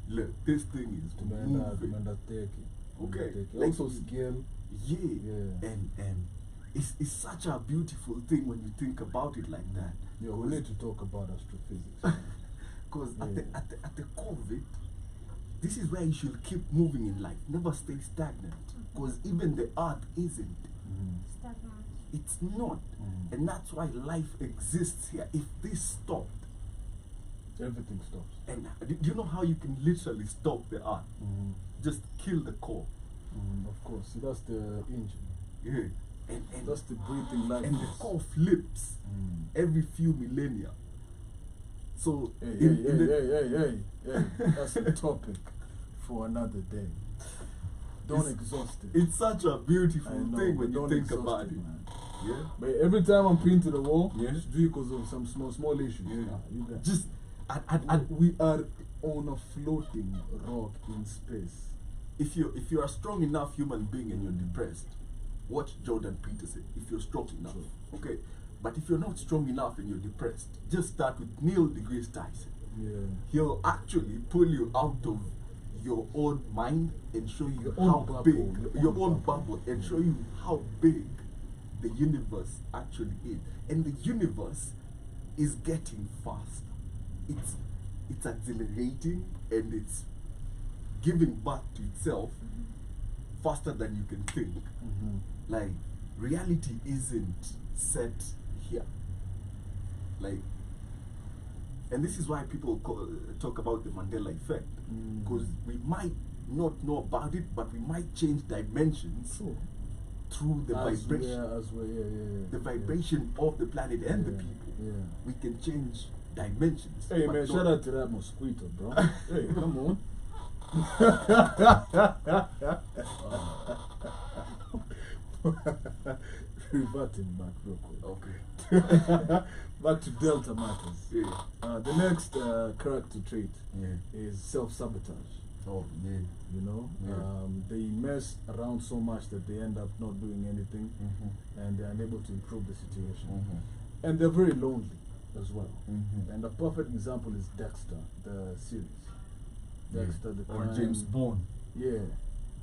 look, this thing is moving. Okay, like- Also scale. Yeah. And it's such a beautiful thing when you think about it like that. Yeah, we need to talk about astrophysics. Because Yeah. at the core of it, this is where you should keep moving in life. Never stay stagnant. Because even the Earth isn't. Stagnant. It's not. And that's why life exists here. If this stopped, Everything stops. and do you know how you can literally stop the Earth? Just kill the core. Of course. See, that's the engine. Yeah. And That's the breathing life. and the core flips every few millennia. So Hey, in the- hey. That's a topic for another day. Don't It's- exhaust it. it's such a beautiful I know, thing but when you don't think exhaust about it. man. Yeah. But every time I'm pinned to the wall, Yeah. just do it because of some small issues. Yeah. You got Just and we are on a floating rock in space. if you're a strong enough human being and you're depressed, watch Jordan Peterson. If you're strong enough, okay. But if you're not strong enough and you're depressed, just start with Neil deGrasse Tyson. Yeah. He'll actually pull you out of your own mind and show you Your own how bubble, big your own bubble and show you how big the universe actually is. And the universe is getting faster. It's accelerating and it's giving back to itself faster than you can think. Like reality isn't set here. Like, and this is why people talk about the Mandela effect, because we might not know about it, but we might change dimensions True. through the vibration, the vibration of the planet and the people. Yeah. We can change dimensions. Hey but man, not- shout out to that mosquito, bro. Hey, come on. Reverting back real quick. Okay. Back to Delta matters. Yeah. The next character trait Yeah. is self-sabotage. Oh yeah. You know, Yeah. they mess around so much that they end up not doing anything, and they're unable to improve the situation. And they're very lonely as well. And a perfect example is Dexter, the series. Dexter, the Or crime. James Bond. Yeah,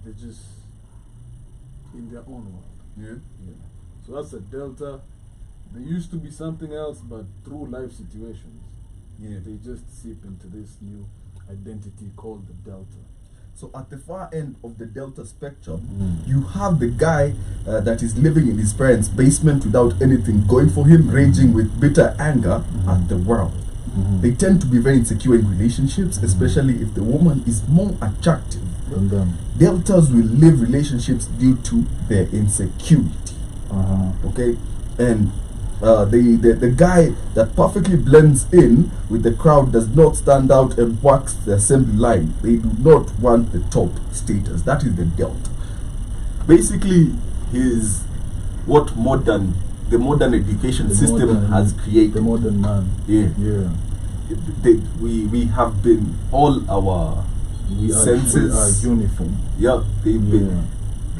they're just in their own world. Yeah. Yeah. So that's a Delta. They used to be something else, but through life situations, Yeah. they just seep into this new identity called the Delta. So at the far end of the Delta spectrum, you have the guy that is living in his parents' basement without anything going for him, raging with bitter anger at the world. They tend to be very insecure in relationships, especially if the woman is more attractive. And then, Deltas will leave relationships due to their insecurity. Okay, and the guy that perfectly blends in with the crowd does not stand out and walks the assembly line. They do not want the top status. That is the Delta. Basically, is what the modern education The system modern- has created. the modern man. Yeah. Yeah. We have been all our We are senses. uniform. Yeah, they've Yeah. been.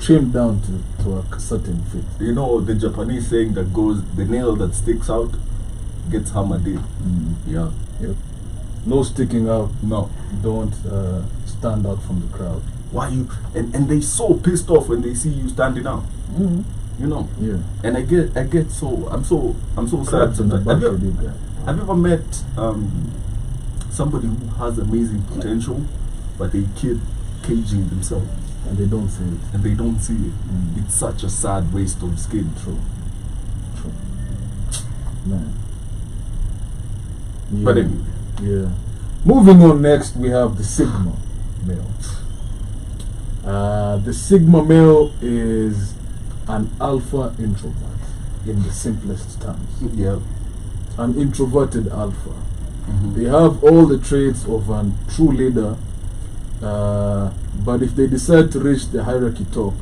Trimmed down to a certain fit. You know the Japanese saying that goes, the nail that sticks out gets hammered in. Yeah. Yep. No sticking out. No. Don't stand out from the crowd. Why you and they so pissed off when they see you standing out. You know. Yeah. And I get so I'm so sad Crabs in the sometimes. bucket, you guys. Have you ever met somebody who has amazing potential, but they keep caging themselves And they don't say it. and they don't see it? It's such a sad waste of skin. True. True. Man. Yeah. But anyway, Yeah. Moving on, next we have the Sigma male. The Sigma male is an alpha introvert in the simplest terms. yeah. An introverted alpha. They have all the traits of a true leader, but if they decide to reach the hierarchy top,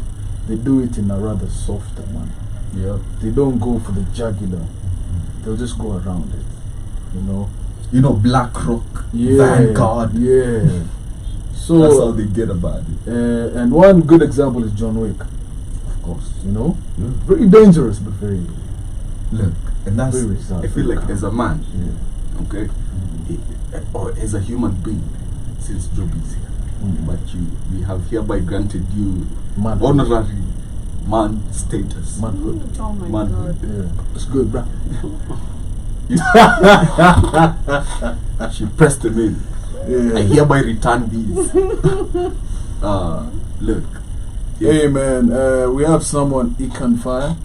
they do it in a rather softer manner. Yeah. They don't go for the jugular. They'll just go around it. You know? You know, BlackRock, Yeah. Vanguard. Yeah. So That's how they get about it. and one good example is John Wick, of course. You know, Yeah. very dangerous, but very, Look, and that's very I reserved. feel like as a man, Yeah. okay, or as a human being, since Job is here, but we have hereby granted you Manhood. honorary man status. Manhood. Oh my Manhood. god. Yeah, it's good, bruh. She pressed them in. I Yeah. hereby return these. Look. Hey man, we have someone he can fire.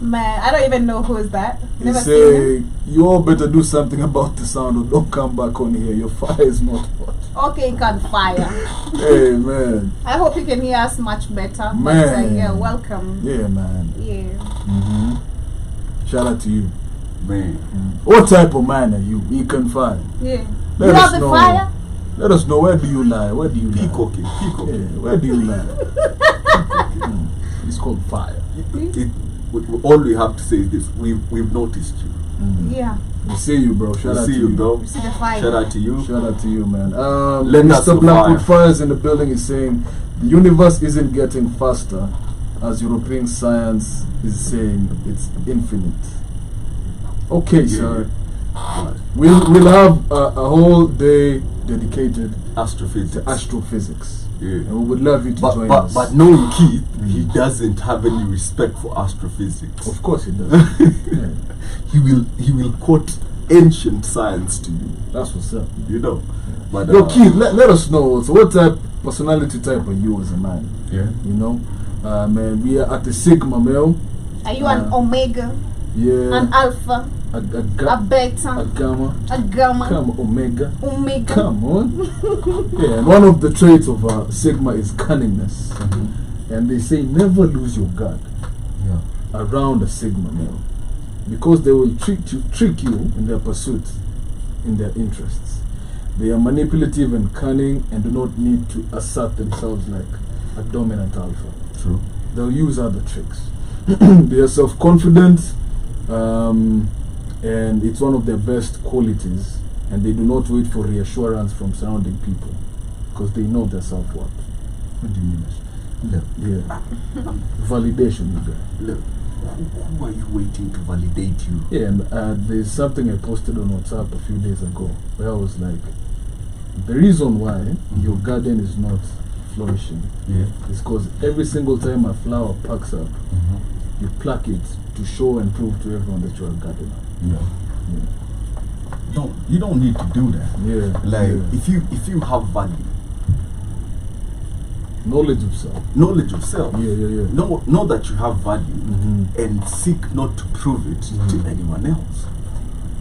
Man, I don't even know who is that. He Never seen say him. you all better do something about the sound or don't come back on here. Your fire is not hot. Okay, you can fire. Hey man, I hope you can hear us much better. Man. But, yeah, welcome. yeah man. Yeah. Shout out to you. Man. What type of man are you? He can fire. Yeah. Let You us have the know. fire? Let us know, where do you lie? Where do you lie? Peacocking. Yeah, where do you lie? It's called fire. all we have to say is this: we've noticed you. Yeah. We see you, bro. Shout out We see to you, you, bro. We see the fire. Shout out to you. Shout out to you, man. Lend us Mr. your Blackwood fire. Fires in the building is saying the universe isn't getting faster, as European science is saying it's infinite. Okay, sir. Right. We'll have a whole day dedicated Astrophysics. to astrophysics, Yeah. and we would love you to join us. But knowing Keith, he doesn't have any respect for astrophysics. Of course he does. Yeah, He will quote ancient science to you. that's what's up. You know. But Yo, Keith, let us know. So, what personality type are you as a man? Yeah. You know, man, we are at the Sigma male. Are you an omega, Yeah, an alpha, a a gamma, beta, a gamma, come omega. omega? Come on. Yeah, and one of the traits of Sigma is cunningness. And they say never lose your guard Yeah. around a Sigma male, because they will trick you in their pursuit, in their interests. They are manipulative and cunning and do not need to assert themselves like a dominant alpha. True. They'll use other tricks. They are self-confident, and it's one of their best qualities, and they do not wait for reassurance from surrounding people because they know their self-worth. What do you mean? Look, Yeah. Validation, you guys. look. Who are you waiting to validate you? Yeah, and there's something I posted on WhatsApp a few days ago where I was like, the reason why your garden is not flourishing Yeah. is because every single time a flower packs up, you pluck it to show and prove to everyone that you're a gardener. Yeah. You don't need to do that. Yeah. Like yeah. if you have value, Knowledge of self. knowledge of self, Yeah, yeah, yeah. know that you have value Mhm. and seek not to prove it to anyone else.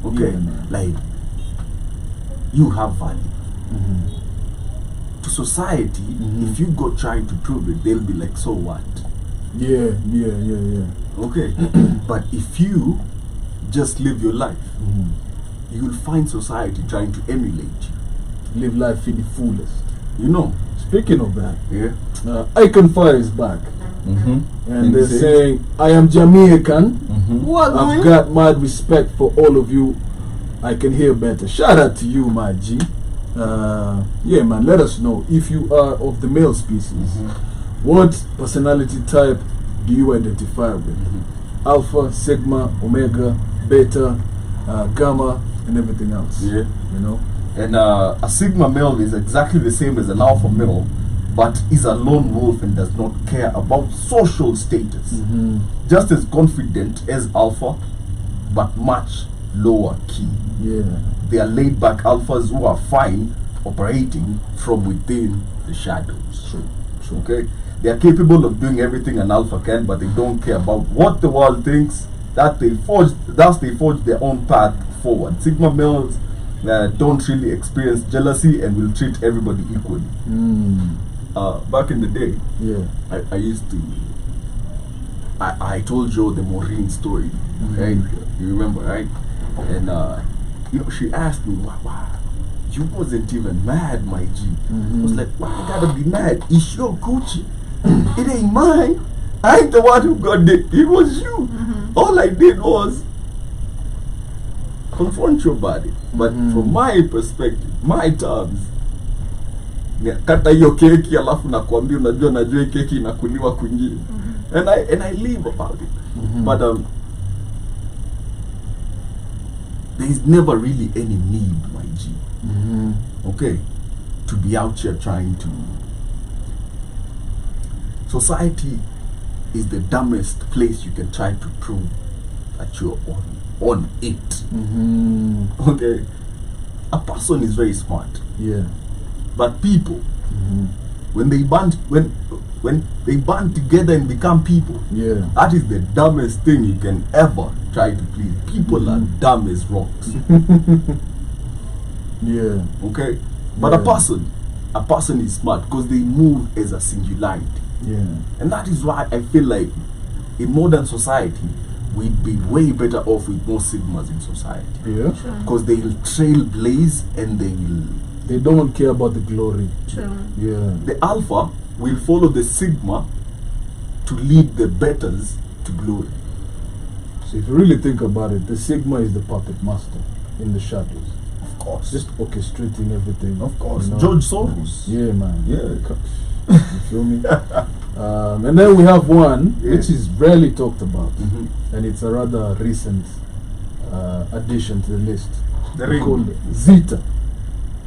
Okay, Yeah, man. like you have value Mhm. to society. Mhm. If you go trying to prove it, they'll be like, so what? Yeah, yeah, yeah, yeah. Okay, but if you just live your life, Mhm. you will find society trying to emulate you. Live life to the fullest. You know? Speaking of that, Yeah. Icon Fire is back. Mm-hmm. And they're saying, I am Jamaican. What, I've man? got mad respect for all of you. I can hear better. Shout out to you, my G. Yeah, man, let us know if you are of the male species. What personality type do you identify with? Alpha, Sigma, Omega, Beta, Gamma, and everything else. Yeah. You know? And a Sigma male is exactly the same as an Alpha male, but is a lone wolf and does not care about social status. Mm-hmm. Just as confident as Alpha, but much lower key. Yeah. They are laid back alphas who are fine operating from within the shadows. True. True. Okay? They are capable of doing everything an alpha can, but they don't care about what the world thinks. Thus they forge their own path forward. Sigma males don't really experience jealousy and will treat everybody equally. Back in the day, Yeah. I used to. I told Joe the Maureen story, right? You remember, right? And she asked me, "Why? You wasn't even mad, my G." I was like, "Why I gotta be mad? It's your Gucci. It ain't mine. I ain't the one who got it. It was you. All I did was confront your body." But from my perspective, my terms, kata hiyo keki alafu nakwambia najua keki inakuliwa kwingine. And I live about it. But there is never really any need, my G. Okay, to be out here trying to. Society is the dumbest place you can try to prove that you're on it. Okay, a person is very smart, Yeah. but people, when they band together and become people, Yeah. that is the dumbest thing you can ever try to please. People are dumb as rocks. Yeah. Okay, but Yeah. a person is smart because they move as a singularity. Yeah. And that is why I feel like in modern society, we'd be way better off with more Sigmas in society. Yeah. Because they'll trailblaze and They don't care about the glory. True. Yeah. the Alpha will follow the Sigma to lead the Betas to glory. So if you really think about it, the Sigma is the puppet master in the shadows, Of course. just orchestrating everything. Of course. you know? George Soros. Yeah, man. Yeah. You feel me? And then we have one Yeah. which is rarely talked about, Mhm. and it's a rather recent addition to the list. The We ring. call it Zeta.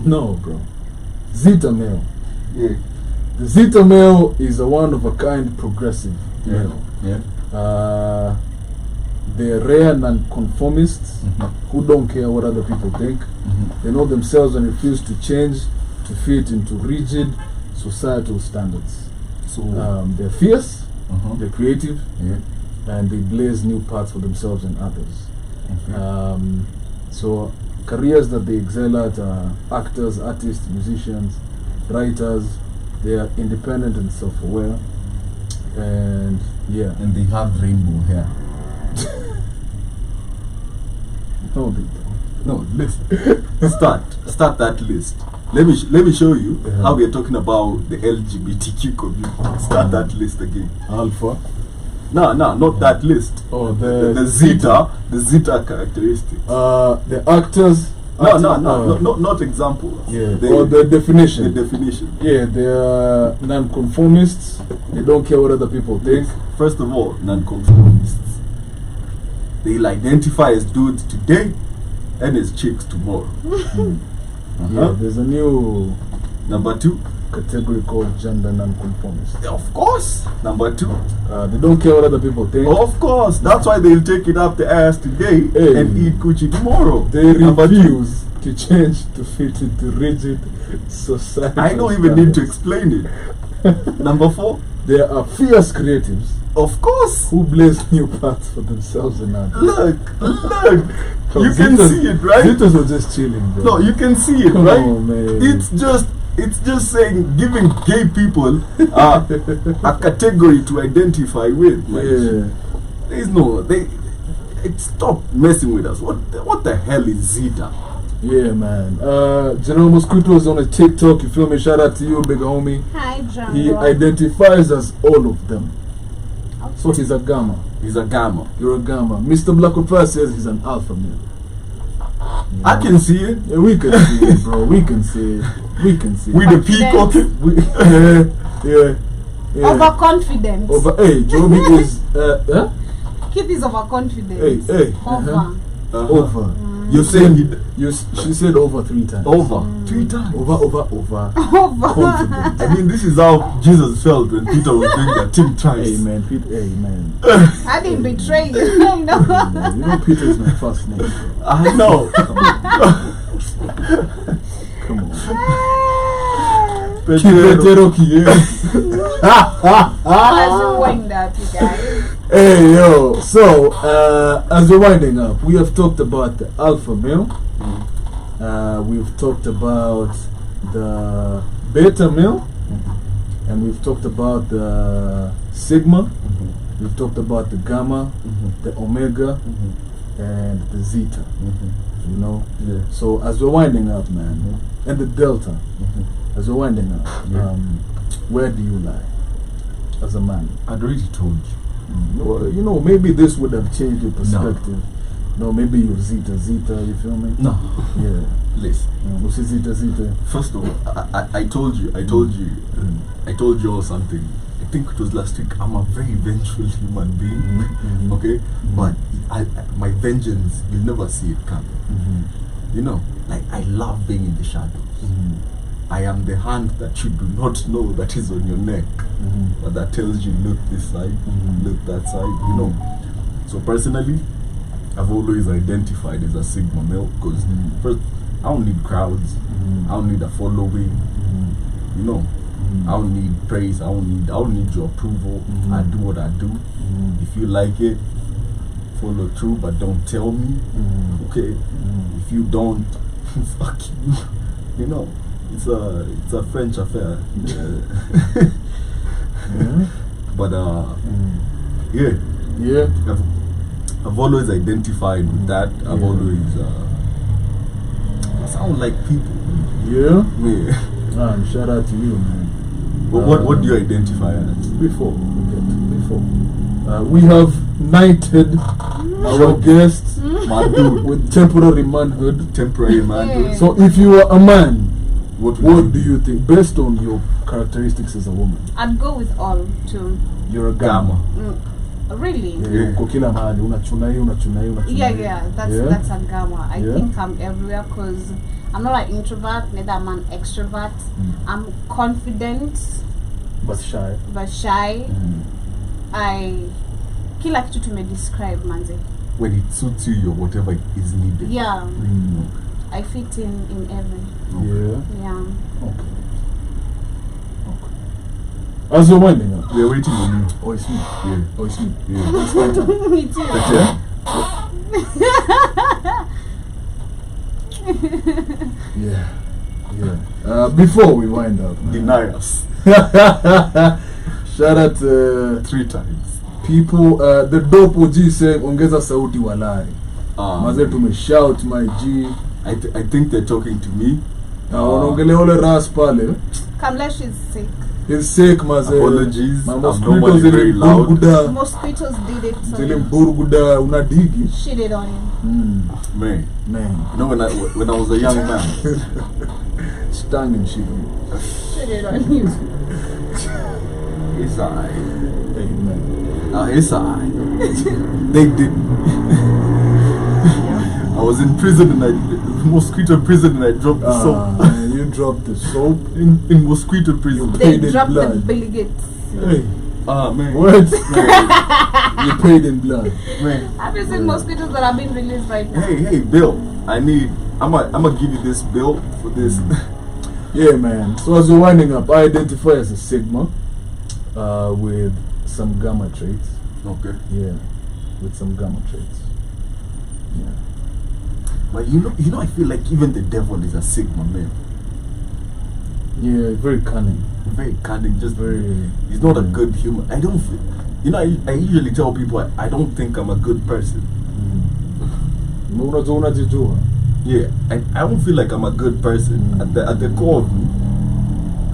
No, bro. Zeta male. Yeah. The Zeta male is a one of a kind progressive Yeah. male. Yeah. They're rare non-conformists Mhm. who don't care what other people think. Mhm. They know themselves and refuse to change to fit into rigid societal standards. So. They're fierce, Uh-huh. they're creative, Yeah. and they blaze new paths for themselves and others. Okay. So careers that they excel at are actors, artists, musicians, writers. They are independent and self-aware, and yeah, And they have rainbow hair. no, they don't. No, listen. Start that list. Let me show you how we are talking about the LGBTQ community. Start that list again. Alpha. No, not that list. Oh, The Zeta characteristics. The actors. Not examples. Yeah. The, Or the definition. the definition. Yeah, they are non-conformists. They don't care what other people think. First of all, non-conformists. They'll identify as dudes today and as chicks tomorrow. Yeah, there's a new Number two, category called gender non-conformist. of course. Number two, They don't care what other people think. of course. That's why they'll take it up the ass today Hey. and eat coochie tomorrow. They Number two, refuse to change to fit into rigid society. I don't even need to explain it. Number four, They are fierce creatives of course. who blaze new paths for themselves and others. Look. You can Zetas- see it, right? Zetas are just chilling, bro. No, you can see it, Come right? on, man. It's just saying giving gay people a category to identify with. Man. Yeah. There's no stop messing with us. What the hell is Zeta? Yeah, man. General Mosquito is on a TikTok. You feel me? Shout out to you, big homie. Hi, John. He identifies as all of them. So he's a gamma. He's a gamma. You're a gamma. Mr. Black Opa says he's an alpha male. I can see it. Yeah, we can see it, bro. We can see it. We can see With it. the peacock. We, yeah. Overconfident. Hey, Joby is Keith is overconfident. Hey. Over. Over. You're saying She said over 3 times. over 3 times. Over. Confident. I mean, this is how Jesus felt when Peter was doing that thing twice. Amen. Amen. I didn't betray you. You know. You know Peter is my first name. Bro. I know. Come on. Petero. As you wind up, you guys. Hey yo, so as we're winding up, we have talked about the alpha male, we've talked about the beta male, and we've talked about the sigma, we've talked about the gamma, the omega, and the zeta, you know. Yeah. So as we're winding up, man, and the delta, as we're winding up, where do you lie as a man? I'd already told you. Well, you know, maybe this would have changed your perspective. No, maybe you're Zeta, you feel me? No. Yeah. Listen. What's Zeta? First of all, I told you all something. I think it was last week. I'm a very vengeful human being, okay? But my vengeance, you'll never see it coming. You know, like I love being in the shadows. I am the hand that you do not know that is on your neck, but that tells you look this side, look that side, you know. So personally, I've always identified as a Sigma male because first, I don't need crowds, I don't need a following, you know. I don't need praise, I don't need your approval. I do what I do. If you like it, follow through, but don't tell me, okay? If you don't, fuck you, you know. It's a French affair. But Yeah. I've always identified with that. I've always I sound like people. Yeah? Yeah. Man, shout out to you, man. But what do you identify as? Before. We have knighted our guest My dude. with temporary manhood. Temporary manhood. Yeah. So if you were a man, What what do you think, based on your characteristics as a woman? I'd go with all too. You're a Gamma. gamma. Really? Yeah, uko kila mahali, unachuna hii, unachuna hii, unachuna hii. Yeah, that's Yeah? that's a gamma. I Yeah? think I'm everywhere because I'm not an introvert, neither am I an extrovert. I'm confident But shy. but shy. Kila kitu tumedescribe manze. When it suits you, you're whatever is needed. Yeah, Mm. I fit in every. Yeah. Yeah. Okay. As you're winding up. We're waiting on you. Oh, it's me. Yeah. Oh, it's me. Yeah. It's my turn. Me too. Yeah? Yeah. Yeah. Before we wind up, man. Deny us Shout out to 3 times. people. The dope OG saying, ongeza sauti walai. Um, Maze tumeshout my G. I think they're talking to me. Wanaongelea ole ras pale. Kamlesh is sick. He's sick, maze. Apologies, My I'm mosquitoes normally very loud. zilimburguda. Mosquitoes did it. So Zilimburguda unadigi. shit it on him. Man, Man. you know when I was a young man, Stung and shit. Shit it on him. it's I. Hey, man. It's I. They did. I was in prison and mosquito prison and I dropped the soap. Man, you dropped the soap. In mosquito prison. They Paid in dropped the blood. Billy Gates. Hey, Man. what? You paid in blood. Man. Have you seen mosquitoes that are being released right now? Hey, Bill. I'm gonna give you this bill for this. Yeah, man. So as you're winding up, I identify as a Sigma with some gamma traits. Okay. Yeah, with some gamma traits. Yeah. But you know, I feel like even the devil is a Sigma man. Yeah, very cunning. Very cunning, just Very. he's not a good human. I don't feel, you know, I usually tell people I don't think I'm a good person. Unajijua. Yeah, I don't feel like I'm a good person. At the core of me,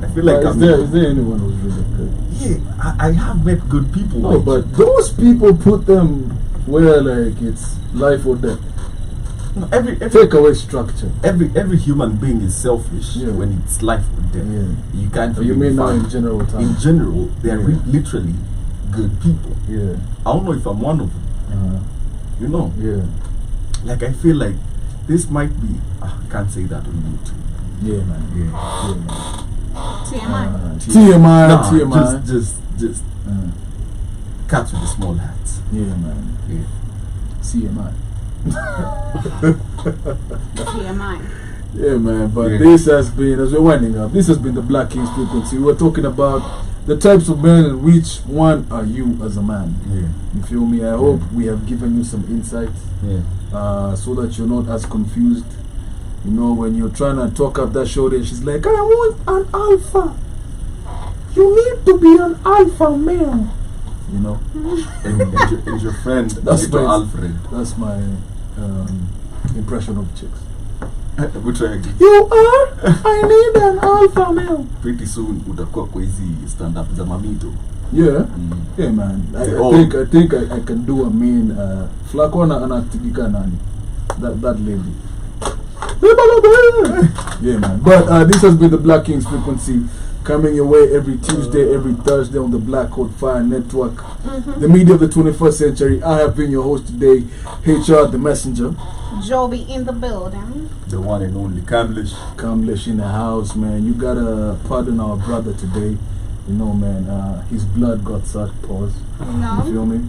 I feel like Is there anyone who's really good? yeah, I have met good people. No, like- but those people put them where like it's life or death. no, every Take away structure. every human being is selfish Yeah. when it's life or death. Yeah. You can't. You really mean now find- in general In terms? general, they are Yeah. literally good people. Yeah. I don't know if I'm one of them. You know, Yeah. like I feel like this might be. I can't say that on YouTube. Yeah, man. Yeah. Yeah, man. TMI. TMI. Nah, TMI. just cats with the small hats. Yeah, man. Yeah. CMI. TMI. Yeah, man. But Yeah. this has been, as we're winding up, this has been the Black Kings Frequency. We're talking about the types of men and which one are you as a man. Yeah. You feel me? I hope we have given you some insight Yeah. so that you're not as confused. You know, when you're trying to talk up that shoulder, and she's like, I want an alpha. You need to be an alpha male. You know? And your friend, That's Mr. my- Alfred. That's my impression of chicks. We try again. You are? I need an alpha male. Pretty soon utakuwa kwa hizi stand up za mamito. Yeah. Yeah, man. I think I can do a mean Flacco anatigika nani. That lady. Yeah, man. But this has been the Black Kings Frequency, coming your way every Tuesday, every Thursday on the Black Code Fire Network, the media of the 21st century. I have been your host today, HR the Messenger. Joby in the building. The one and only Kamlesh. Kamlesh in the house, man. You gotta pardon our brother today. You know, man, his blood got sucked, pause. You No. feel me?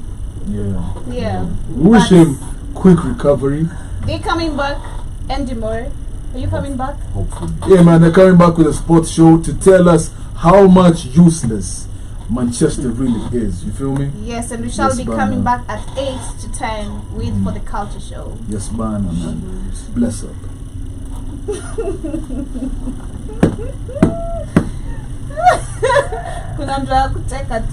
Yeah. Yeah. We wish But him quick recovery. They coming back. Andy Murray. Are you coming back? Hopefully. Yeah, man, they're coming back with a sports show to tell us how much useless Manchester really is. You feel me? Yes, and we shall Yes, be Bana. coming back at 8 to 10 with for the culture show. Yes, Bana, man. Bless up. Kuna mtu wa kuteka tu.